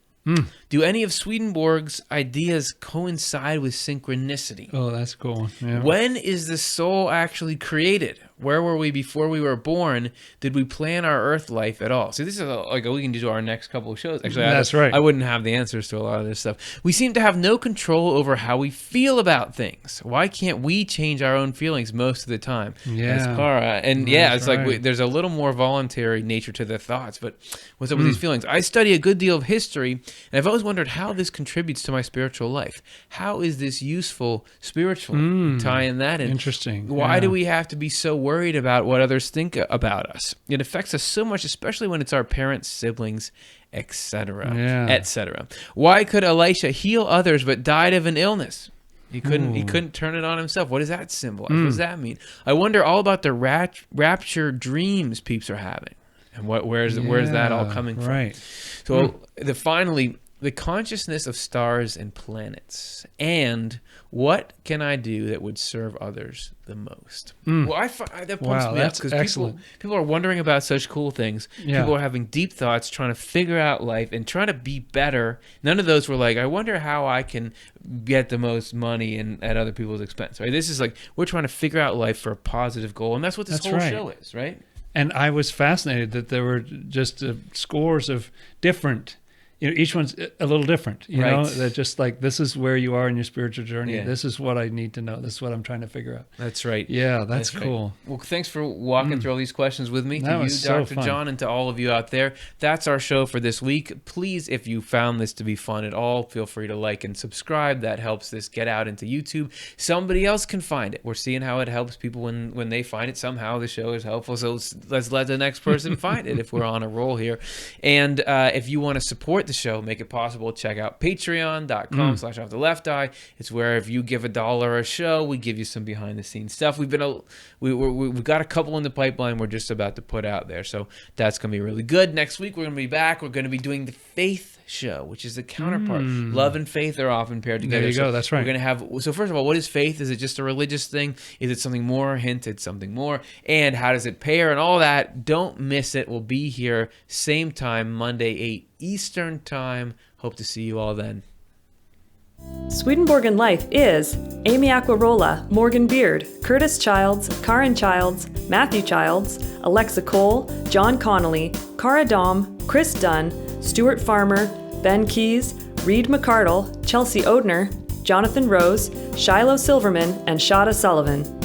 [SPEAKER 1] Do any of Swedenborg's ideas coincide with synchronicity?
[SPEAKER 2] Oh, that's cool. Yeah.
[SPEAKER 1] When is the soul actually created? Where were we before we were born? Did we plan our earth life at all? So this is like we can do our next couple of shows. Actually,
[SPEAKER 2] that's right.
[SPEAKER 1] I wouldn't have the answers to a lot of this stuff. We seem to have no control over how we feel about things. Why can't we change our own feelings most of the time?
[SPEAKER 2] Yeah.
[SPEAKER 1] That's Cara. And
[SPEAKER 2] That's
[SPEAKER 1] yeah, it's
[SPEAKER 2] right.
[SPEAKER 1] like there's a little more voluntary nature to the thoughts. But what's up with these feelings? I study a good deal of history, and I've always wondered how this contributes to my spiritual life. How is this useful spiritually? Tying that in.
[SPEAKER 2] Interesting.
[SPEAKER 1] Why do we have to be so worried about what others think about us? It affects us so much, especially when it's our parents, siblings, etc. etc. Why could Elisha heal others but died of an illness? He couldn't turn it on himself. What does that symbolize? What does that mean? I wonder all about the rapture dreams peeps are having. And where's that all coming from?
[SPEAKER 2] Right.
[SPEAKER 1] So finally, the consciousness of stars and planets, and what can I do that would serve others the most? Well, that pumps me up because people are wondering about such cool things.
[SPEAKER 2] Yeah.
[SPEAKER 1] People are having deep thoughts, trying to figure out life and trying to be better. None of those were like, I wonder how I can get the most money at other people's expense. Right? This is like we're trying to figure out life for a positive goal, and that's what this whole show is, right?
[SPEAKER 2] And I was fascinated that there were just scores of different. Each one's a little different, you know, that just like, this is where you are in your spiritual journey. Yeah. This is what I need to know. This is what I'm trying to figure out.
[SPEAKER 1] That's right.
[SPEAKER 2] Yeah, that's cool.
[SPEAKER 1] Right. Well, thanks for walking through all these questions with me.
[SPEAKER 2] That
[SPEAKER 1] to
[SPEAKER 2] was
[SPEAKER 1] you, Dr.
[SPEAKER 2] so fun.
[SPEAKER 1] John, and to all of you out there. That's our show for this week. Please, if you found this to be fun at all, feel free to like and subscribe. That helps this get out into YouTube. Somebody else can find it. We're seeing how it helps people when they find it. Somehow the show is helpful. So let's let the next person find it if we're on a roll here. And if you want to support the show, make it possible, check out patreon.com/offtheLeftEye. It's where if you give $1 a show, we give you some behind the scenes stuff. We've got a couple in the pipeline we're just about to put out there, so that's going to be really good. Next week we're going to be back. We're going to be doing the faith show, which is the counterpart. Love and faith are often paired together.
[SPEAKER 2] There you go. That's right.
[SPEAKER 1] We're going to have. So first of all, what is faith? Is it just a religious thing? Is it something more? Hint, it's something more. And how does it pair and all that? Don't miss it. We'll be here same time, Monday, 8 Eastern time. Hope to see you all then.
[SPEAKER 4] Swedenborgian Life is Amy Aquarola, Morgan Beard, Curtis Childs, Karen Childs, Matthew Childs, Alexa Cole, John Connolly, Cara Dom, Chris Dunn, Stuart Farmer, Ben Keys, Reed McCardle, Chelsea Odner, Jonathan Rose, Shiloh Silverman, and Shada Sullivan.